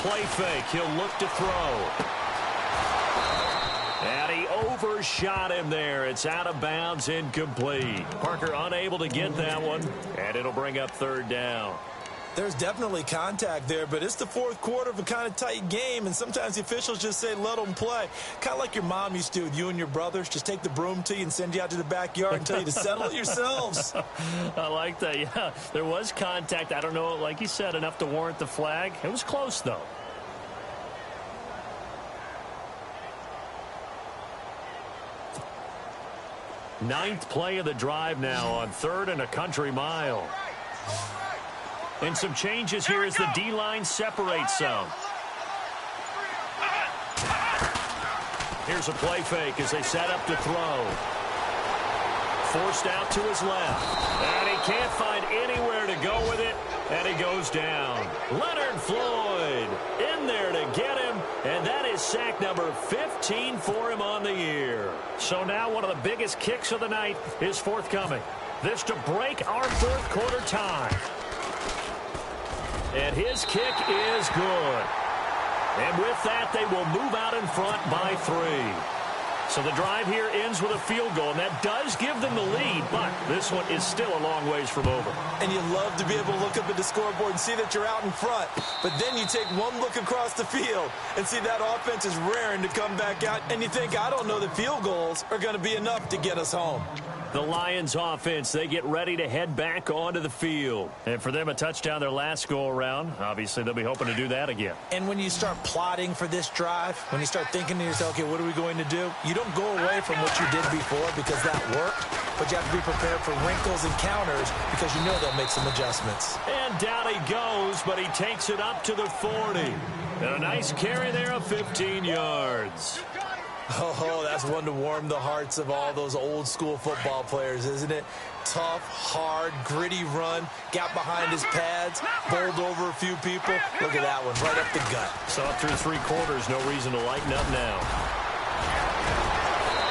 A: Play fake. He'll look to throw. And he overshot him there. It's out of bounds, incomplete. Parker unable to get that one. And it'll bring up 3rd down.
B: There's definitely contact there, but it's the 4th quarter of a kind of tight game, and sometimes the officials just say let them play. Kind of like your mom used to with you and your brothers. Just take the broom to you and send you out to the backyard and tell you to settle it yourselves.
A: I like that, yeah. There was contact. I don't know, like you said, enough to warrant the flag. It was close, though. Ninth play of the drive now on 3rd and a country mile. And some changes here as the D-line separates some. Here's a play fake as they set up to throw. Forced out to his left. And he can't find anywhere to go with it. And he goes down. Leonard Floyd in there to get him. And that is sack number 15 for him on the year. So now one of the biggest kicks of the night is forthcoming. This to break our 4th quarter tie. And his kick is good. And with that, they will move out in front by 3. So the drive here ends with a field goal, and that does give them the lead, but this one is still a long ways from over.
B: And you love to be able to look up at the scoreboard and see that you're out in front, but then you take one look across the field and see that offense is raring to come back out, and you think, I don't know that field goals are going to be enough to get us home.
A: The Lions offense, they get ready to head back onto the field. And for them, a touchdown their last go-around. Obviously, they'll be hoping to do that again.
B: And when you start plotting for this drive, when you start thinking to yourself, okay, what are we going to do? You don't go away from what you did before because that worked, but you have to be prepared for wrinkles and counters because you know they'll make some adjustments.
A: And down he goes, but he takes it up to the 40. And a nice carry there of 15 yards.
B: Oh, that's one to warm the hearts of all those old-school football players, isn't it? Tough, hard, gritty run, got behind his pads, bowled over a few people. Look at that one, right up the gut.
A: So through 3 quarters, no reason to lighten up now.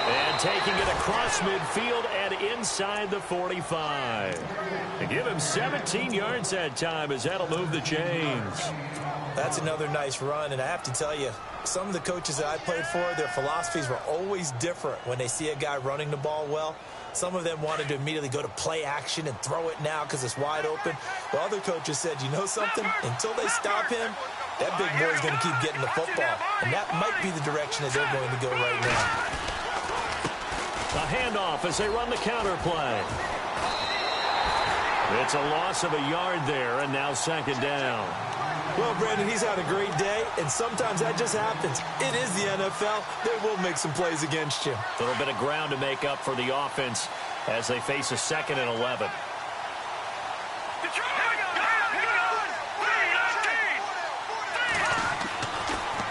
A: And taking it across midfield and inside the 45. They give him 17 yards that time as that'll move the chains.
B: That's another nice run, and I have to tell you, some of the coaches that I played for, their philosophies were always different when they see a guy running the ball well. Some of them wanted to immediately go to play action and throw it now because it's wide open. While other coaches said, you know something? Until they stop him, that big boy's going to keep getting the football. And that might be the direction that they're going to go right now.
A: A handoff as they run the counter play. It's a loss of a yard there, and now second down.
B: Well, Brandon, he's had a great day, and sometimes that just happens. It is the NFL. They will make some plays against you.
A: A little bit of ground to make up for the offense as they face a 2nd and 11.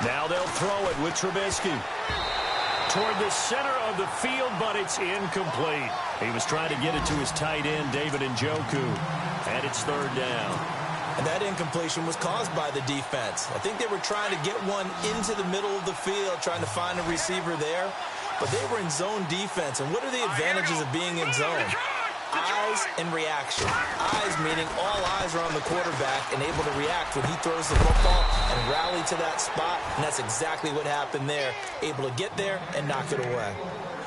A: Now they'll throw it with Trubisky. Toward the center of the field, but it's incomplete. He was trying to get it to his tight end, David Njoku, and it's 3rd down.
B: And that incompletion was caused by the defense. I think they were trying to get one into the middle of the field, trying to find a receiver there. But they were in zone defense. And what are the advantages of being in zone? Eyes and reaction. Eyes meaning all eyes are on the quarterback and able to react when he throws the football and rally to that spot. And that's exactly what happened there. Able to get there and knock it away.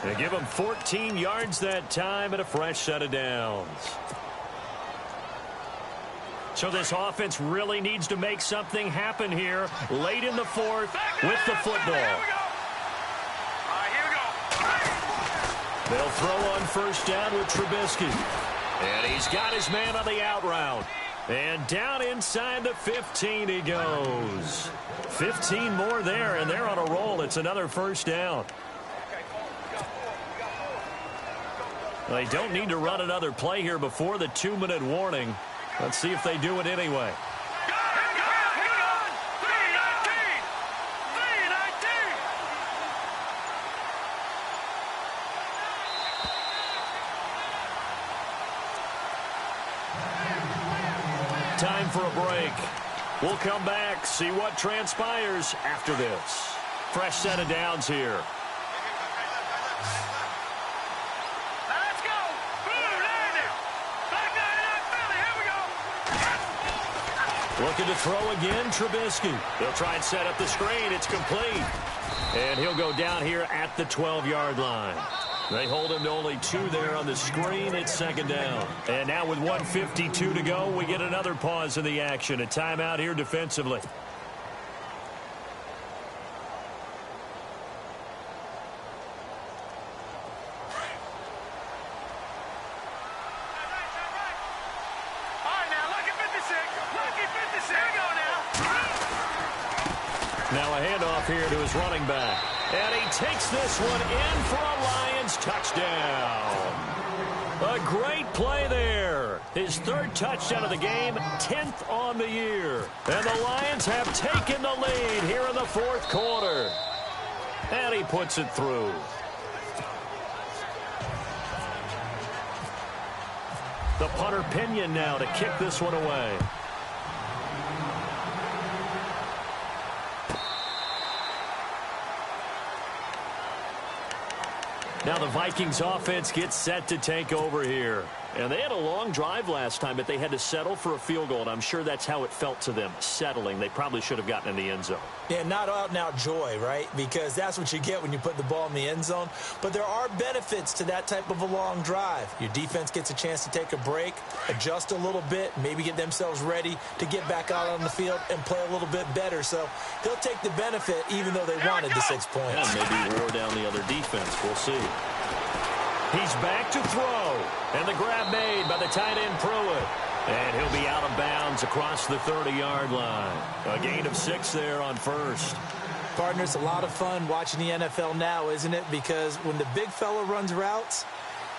A: They give him 14 yards that time and a fresh set of downs. So this offense really needs to make something happen here late in the 4th with the football. They'll throw on 1st down with Trubisky. And he's got his man on the out route. And down inside the 15 he goes. 15 more there, and they're on a roll. It's another 1st down. They don't need to run another play here before the 2-minute warning. Let's see if they do it anyway. Time for a break. We'll come back, see what transpires after this. Fresh set of downs here. Looking to throw again, Trubisky. They'll try and set up the screen. It's complete. And he'll go down here at the 12-yard line. They hold him to only 2 there on the screen. It's 2nd down. And now with 1:52 to go, we get another pause in the action. A timeout here defensively. Now a handoff here to his running back. And he takes this one in for a Lions touchdown. A great play there. His 3rd touchdown of the game, 10th on the year. And the Lions have taken the lead here in the 4th quarter. And he puts it through. The punter Pinion now to kick this one away. Now the Vikings offense gets set to take over here. And they had a long drive last time, but they had to settle for a field goal, and I'm sure that's how it felt to them, settling. They probably should have gotten in the end zone.
B: Yeah, not out-and-out joy, right? Because that's what you get when you put the ball in the end zone. But there are benefits to that type of a long drive. Your defense gets a chance to take a break, adjust a little bit, maybe get themselves ready to get back out on the field and play a little bit better. So they'll take the benefit even though they wanted the 6 points.
A: And maybe wore down the other defense. We'll see. He's back to throw. And the grab made by the tight end Pruitt. And he'll be out of bounds across the 30-yard line. A gain of 6 there on first.
B: Partner, it's a lot of fun watching the NFL now, isn't it? Because when the big fella runs routes,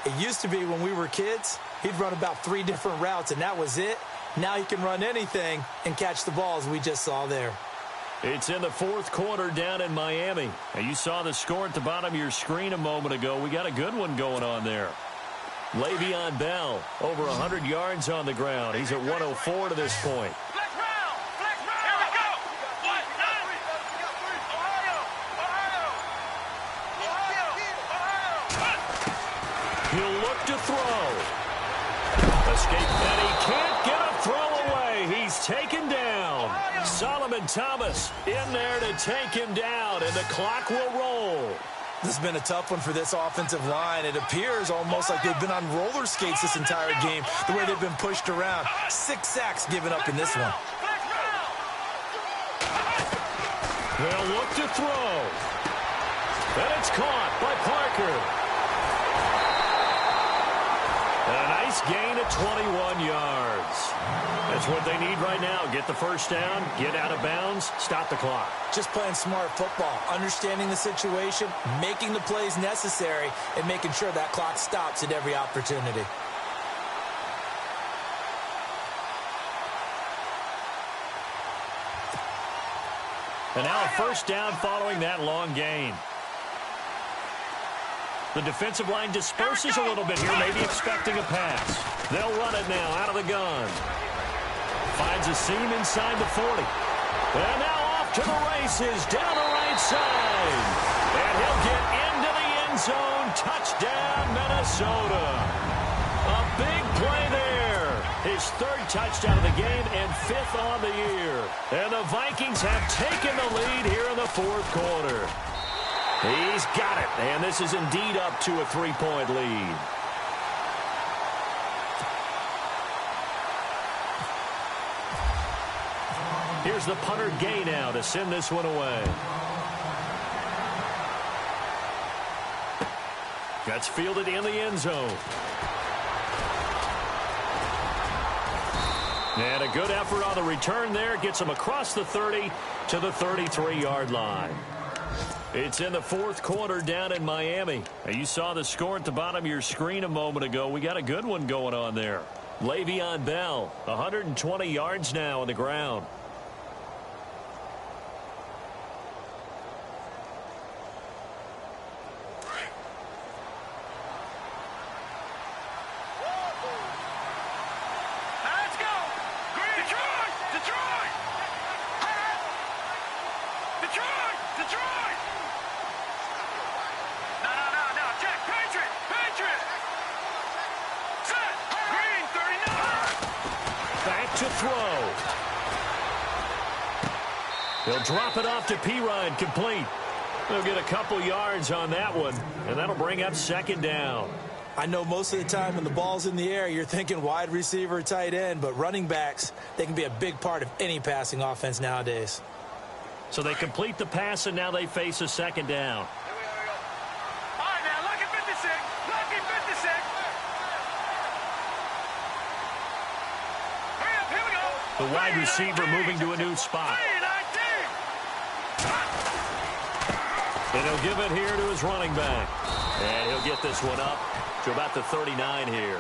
B: it used to be when we were kids, he'd run about 3 different routes, and that was it. Now he can run anything and catch the balls we just saw there.
A: It's in the fourth quarter down in Miami. And you saw the score at the bottom of your screen a moment ago. We got a good one going on there. Le'Veon Bell, over 100 yards on the ground. He's at 104 to this point.
C: Flex round! Flex round! Here we go! What? Ohio!
A: He'll look to throw. Escape, and he can't get a throw away. He's taken down. Solomon Thomas in there to take him down, and the clock will roll.
B: This has been a tough one for this offensive line. It appears almost like they've been on roller skates this entire game, the way they've been pushed around. 6 sacks given up in this one.
A: They'll look to throw. And it's caught by Parker. A nice gain of 21 yards. That's what they need right now. Get the first down, get out of bounds, stop the clock.
B: Just playing smart football, understanding the situation, making the plays necessary, and making sure that clock stops at every opportunity.
A: And now a first down following that long gain. The defensive line disperses a little bit here, maybe expecting a pass. They'll run it now out of the gun. Finds a seam inside the 40. And now off to the races, down the right side. And he'll get into the end zone. Touchdown, Minnesota. A big play there. His 3rd touchdown of the game and 5th on the year. And the Vikings have taken the lead here in the 4th quarter. He's got it, and this is indeed up to a 3-point lead. Here's the punter Gay now to send this one away. That's fielded in the end zone. And a good effort on the return there. Gets him across the 30 to the 33-yard line. It's in the 4th quarter down in Miami. And you saw the score at the bottom of your screen a moment ago. We got a good one going on there. Le'Veon Bell, 120 yards now on the ground.
C: Let's go! Detroit! Detroit! Detroit! Detroit! No, Jack, Patriot! Patriot! Set! Green, 39!
A: Back to throw. He'll drop it off to Pirine, complete. They'll get a couple yards on that one, and that'll bring up 2nd down.
B: I know most of the time when the ball's in the air, you're thinking wide receiver, tight end, but running backs, they can be a big part of any passing offense nowadays.
A: So they complete the pass, and now they face a 2nd down.
C: All right, now, lucky 56. Lucky 56. Hurry up, here we go.
A: The wide receiver moving to a new spot.
C: 319.
A: And he'll give it here to his running back. And he'll get this one up to about the 39 here.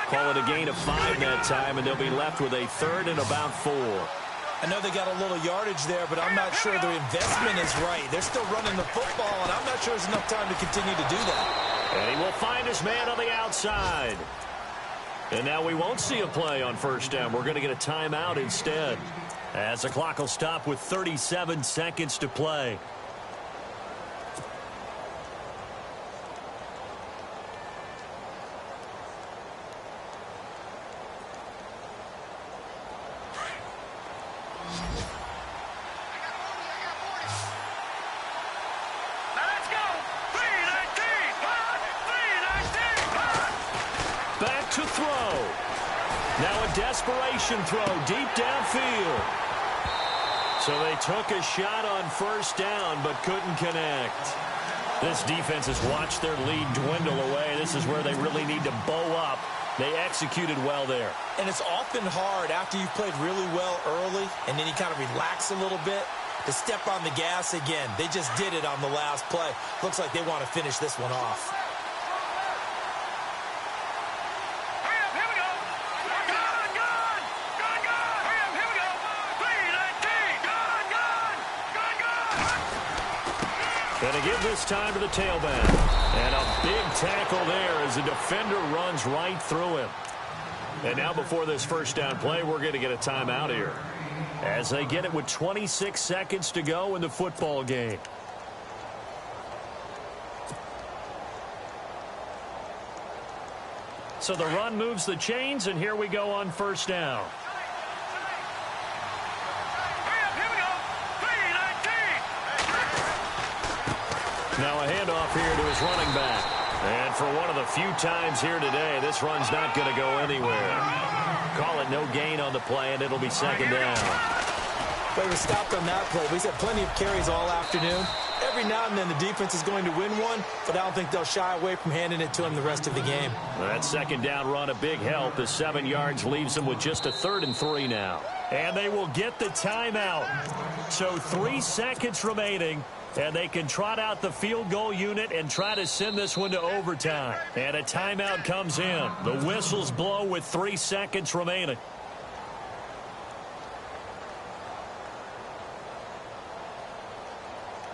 A: Call it a gain of 5 that time, and they'll be left with a 3rd and about 4.
B: I know they got a little yardage there, but I'm not sure the investment is right. They're still running the football, and I'm not sure there's enough time to continue to do that.
A: And he will find his man on the outside. And now we won't see a play on 1st down. We're going to get a timeout instead, as the clock will stop with 37 seconds to play. to throw. Now a desperation throw deep downfield. So they took a shot on first down but couldn't connect. This defense has watched their lead dwindle away. This is where they really need to bow up. They executed well there.
B: And it's often hard after you've played really well early and then you kind of relax a little bit to step on the gas again. They just did it on the last play. Looks like they want to finish this one off.
A: Going to give this time to the tailback. And a big tackle there as the defender runs right through him. And now before this first down play, we're going to get a timeout here, as they get it with 26 seconds to go in the football game. So the run moves the chains, and here we go on first down. Now a handoff here to his running back. And for one of the few times here today, this run's not going to go anywhere. Call it no gain on the play, and it'll be second down.
B: Well, he was stopped on that play. He's had plenty of carries all afternoon. Every now and then the defense is going to win one, but I don't think they'll shy away from handing it to him the rest of the game.
A: That second down run, a big help, as 7 yards leaves them with just a 3rd and 3 now. And they will get the timeout. So 3 seconds remaining. And they can trot out the field goal unit and try to send this one to overtime. And a timeout comes in. The whistles blow with 3 seconds remaining.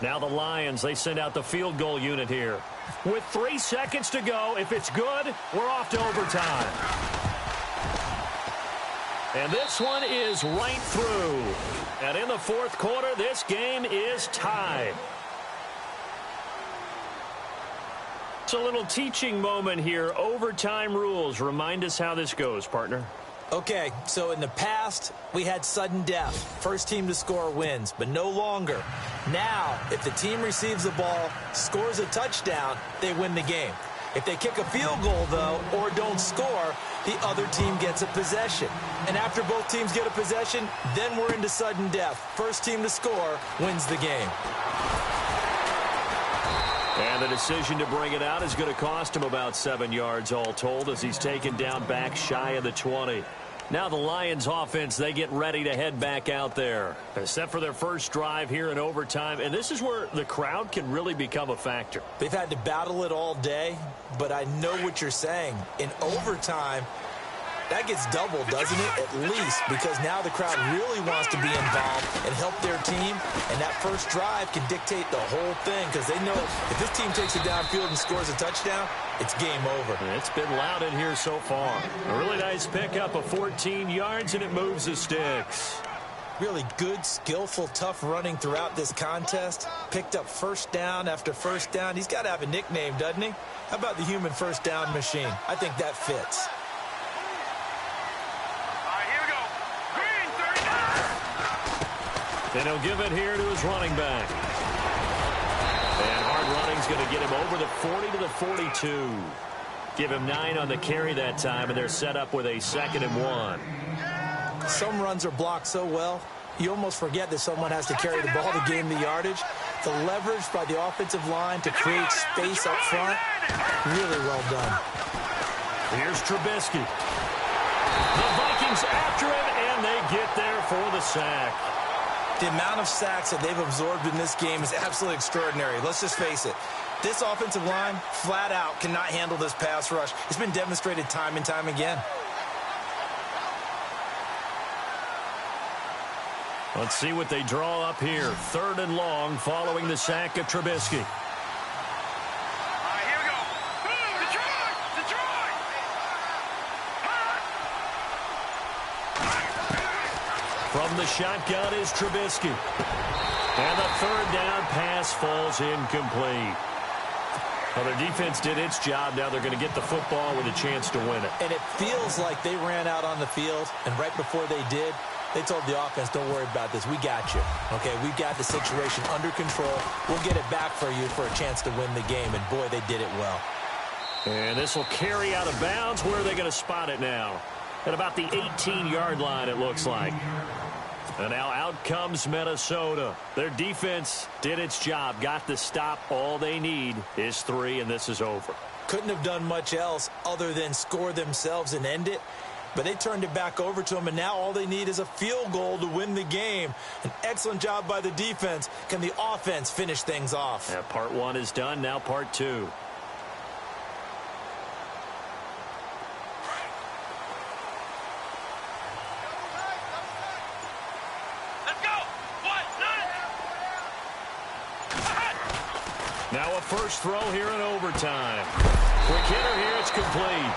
A: Now the Lions, they send out the field goal unit here. With 3 seconds to go, if it's good, we're off to overtime. And this one is right through. And in the fourth quarter, this game is tied. It's a little teaching moment here. Overtime rules. Remind us how this goes, partner.
B: Okay, so in the past, we had sudden death. First team to score wins, but no longer. Now, if the team receives the ball, scores a touchdown, they win the game. If they kick a field goal, though, or don't score, the other team gets a possession. And after both teams get a possession, then we're into sudden death. First team to score wins the game.
A: And the decision to bring it out is going to cost him about 7 yards all told, as he's taken down back shy of the 20. Now the Lions offense, they get ready to head back out there. Set for their first drive here in overtime. And this is where the crowd can really become a factor.
B: They've had to battle it all day, but I know what you're saying. In overtime, that gets doubled, doesn't it? At least, because now the crowd really wants to be involved and help their team. And that first drive can dictate the whole thing, because they know if this team takes it downfield and scores a touchdown, it's game over.
A: It's been loud in here so far. A really nice pickup of 14 yards, and it moves the sticks.
B: Really good, skillful, tough running throughout this contest. Picked up first down after first down. He's got to have a nickname, doesn't he? How about the human first down machine? I think that fits.
A: And he'll give it here to his running back. And hard running's going to get him over the 40 to the 42. Give him 9 on the carry that time, and they're set up with a 2nd and 1.
B: Some runs are blocked so well, you almost forget that someone has to carry the ball to gain the yardage. The leverage by the offensive line to create space up front, really well done.
A: Here's Trubisky. The Vikings after him, and they get there for the sack.
B: The amount of sacks that they've absorbed in this game is absolutely extraordinary. Let's just face it. This offensive line, flat out, cannot handle this pass rush. It's been demonstrated time and time again.
A: Let's see what they draw up here. 3rd and long following the sack of Trubisky. From the shotgun is Trubisky. And the 3rd down pass falls incomplete. Well, their defense did its job. Now they're going to get the football with a chance to win it.
B: And it feels like they ran out on the field, and right before they did, they told the offense, don't worry about this. We got you. Okay, we've got the situation under control. We'll get it back for you for a chance to win the game. And, boy, they did it well.
A: And this will carry out of bounds. Where are they going to spot it now? At about the 18-yard line, it looks like. And now out comes Minnesota. Their defense did its job, got the stop. All they need is 3, and this is over.
B: Couldn't have done much else other than score themselves and end it. But they turned it back over to them, and now all they need is a field goal to win the game. An excellent job by the defense. Can the offense finish things off?
A: Yeah, part 1 is done. Now part 2. Now a first throw here in overtime. Quick hitter here, it's complete.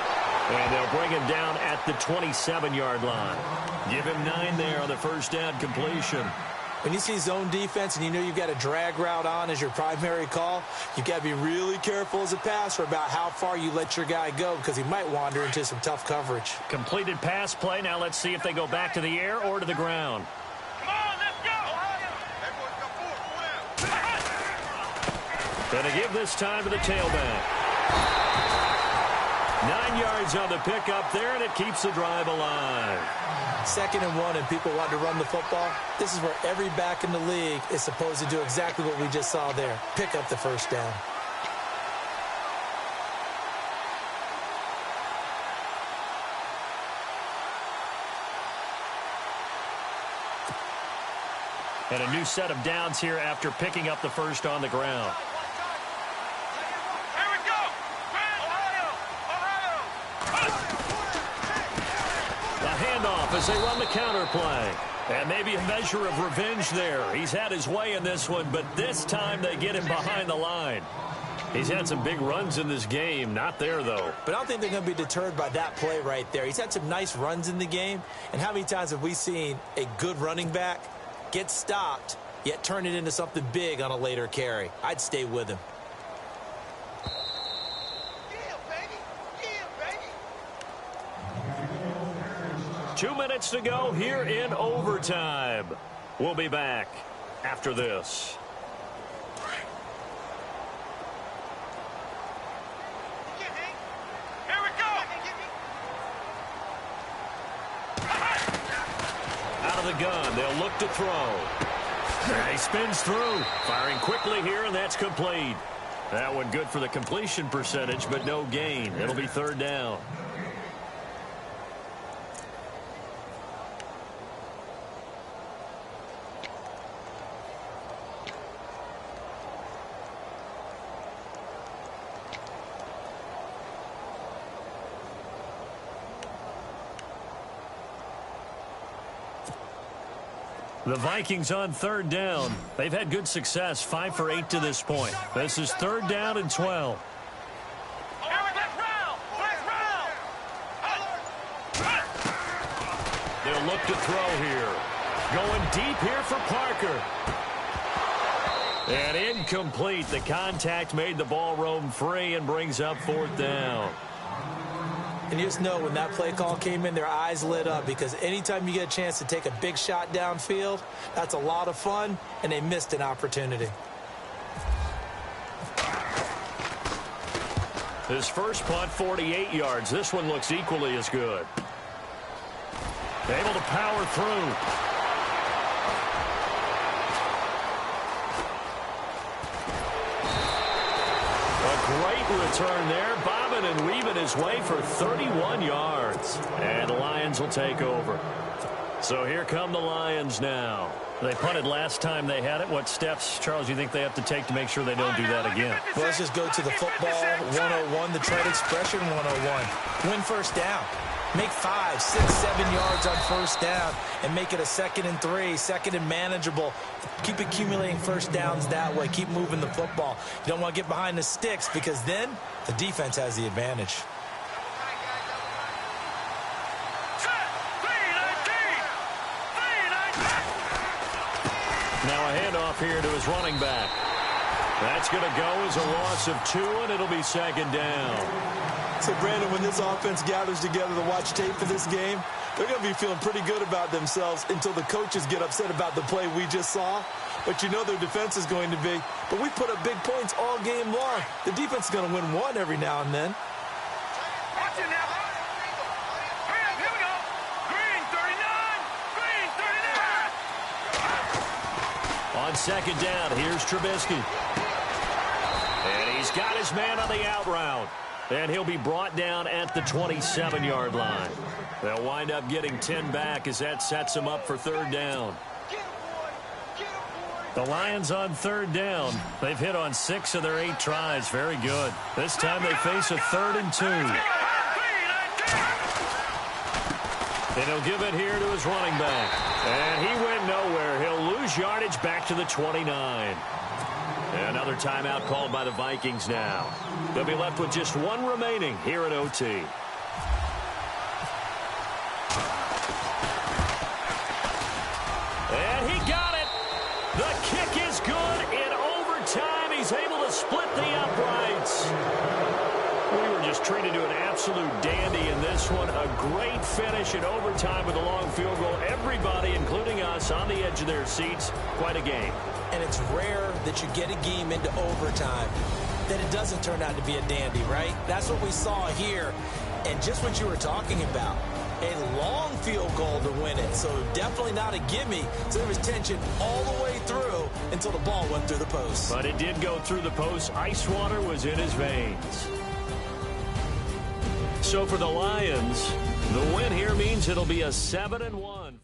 A: And they'll bring him down at the 27-yard line. Give him 9 there on the first down completion.
B: When you see zone defense and you know you've got a drag route on as your primary call, you've got to be really careful as a passer about how far you let your guy go because he might wander into some tough coverage.
A: Completed pass play. Now let's see if they go back to the air or to the ground. Going to give this time to the tailback. 9 yards on the pickup there, and it keeps the drive alive.
B: 2nd and 1, and people want to run the football. This is where every back in the league is supposed to do exactly what we just saw there. Pick up the first down.
A: And a new set of downs here after picking up the first on the ground. As they run the counter play. And maybe a measure of revenge there. He's had his way in this one, but this time they get him behind the line. He's had some big runs in this game. Not there, though.
B: But I don't think they're going to be deterred by that play right there. He's had some nice runs in the game. And how many times have we seen a good running back get stopped, yet turn it into something big on a later carry? I'd stay with him.
A: 2 minutes to go here in overtime. We'll be back after this.
C: Here we go.
A: Out of the gun, they'll look to throw. He spins through, firing quickly here, and that's complete. That one good for the completion percentage, but no gain. It'll be 3rd down. The Vikings on 3rd down. They've had good success, 5 for 8 to this point. This is 3rd down and 12. They'll look to throw here. Going deep here for Parker. And incomplete. The contact made the ball roam free and brings up 4th down.
B: And you just know when that play call came in, their eyes lit up because anytime you get a chance to take a big shot downfield, that's a lot of fun, and they missed an opportunity.
A: His first punt, 48 yards. This one looks equally as good. Able to power through. Great return there. Bobbing and weaving his way for 31 yards. And the Lions will take over. So here come the Lions now. They punted last time they had it. What steps, Charles, you think they have to take to make sure they don't do that again?
B: Well, let's just go to the football 101, the trade expression 101. Win first down. Make 5, 6, 7 yards on first down and make it a 2nd and 3, 2nd and manageable. Keep accumulating first downs that way. Keep moving the football. You don't want to get behind the sticks because then the defense has the advantage.
A: Now a handoff here to his running back. That's going to go as a loss of 2, and it'll be 2nd down.
B: So, Brandon, when this offense gathers together to watch tape for this game, they're going to be feeling pretty good about themselves until the coaches get upset about the play we just saw. But you know their defense is going to be. But we put up big points all game long. The defense is going to win one every now and then.
A: On second down, here's Trubisky. And he's got his man on the out route. And he'll be brought down at the 27-yard line. They'll wind up getting 10 back as that sets them up for third down. The Lions on third down. They've hit on 6 of their 8 tries. Very good. This time they face a 3rd and 2. And he'll give it here to his running back. And he went nowhere. He'll lose yardage back to the 29. And another timeout called by the Vikings now. They'll be left with just 1 remaining here at OT. And he got it. The kick is good in overtime. He's able to split the uprights. We were just treated to an absolute dandy in this one. A great finish in overtime with a long field goal. Everybody, including us, on the edge of their seats. Quite a game.
B: And it's rare that you get a game into overtime that it doesn't turn out to be a dandy, right? That's what we saw here. And just what you were talking about, a long field goal to win it. So definitely not a gimme. So there was tension all the way through until the ball went through the post.
A: But it did go through the post. Ice water was in his veins. So for the Lions, the win here means it'll be a 7-1.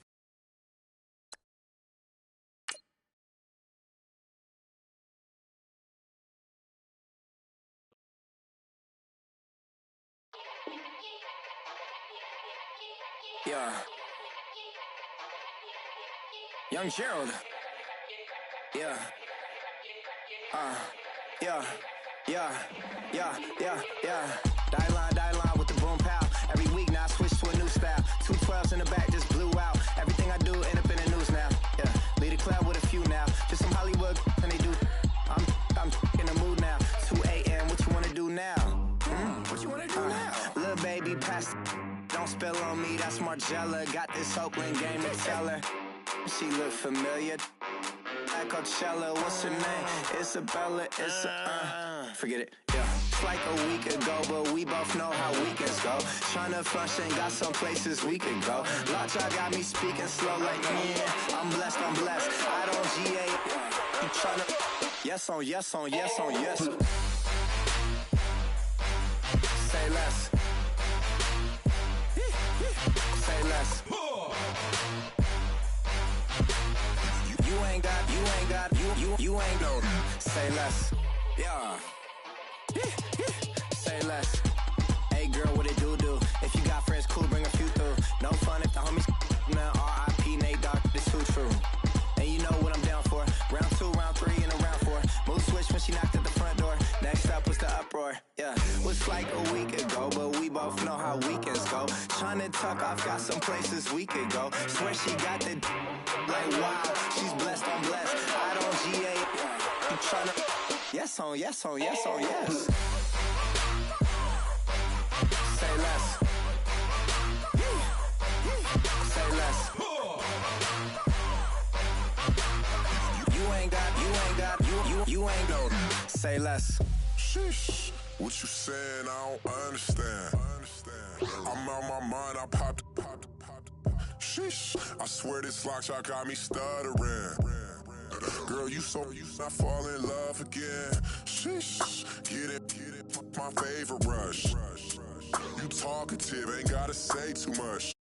D: Yeah. Young Gerald. Yeah. Yeah. Die line with the boom pow. Every week now I switch to a new style. 212s in the back just blew out. Everything I do end up in the news now. Yeah. Lead a club with a few now. Just some Hollywood and they do. I'm in the mood now. 2 a.m. What you wanna do now? What you wanna do now? Little baby pass. Don't spill on me, that's Margella. Got this Oakland game to tell her. She look familiar. Like Coachella, what's her name? Isabella, forget it, yeah. It's like a week ago, but we both know how weekends go. Tryna function, got some places we could go. Lot y'all got me speaking slow like, yeah, I'm blessed. I don't GA. You tryna, yes on yes. Say less. Say less. You ain't no. Say less. Yeah. Say less. Hey girl, what it do? If you got friends, cool, bring a few through. No fun if the homies now. R.I.P. Nate Dogg, this too true. And you know what I'm down for. Round 2, round 3, and a round 4. Mood switch when she knocked at the front door. Next up was the uproar. Yeah, was like a week ago, but we both know how weekends go. Tryna tuck off, got some places we could go. Swear she got the like wow, she's blessed, I'm blessed. I don't GA. You tryna yes on yes. Say less. Say less. You ain't no. Say less.
E: Sheesh. What you saying? I don't understand. I'm out my mind. I popped. Sheesh. I swear this lock shot got me stuttering. Girl, you not fall in love again. Sheesh. Get it. My favorite rush. You talkative, ain't gotta say too much.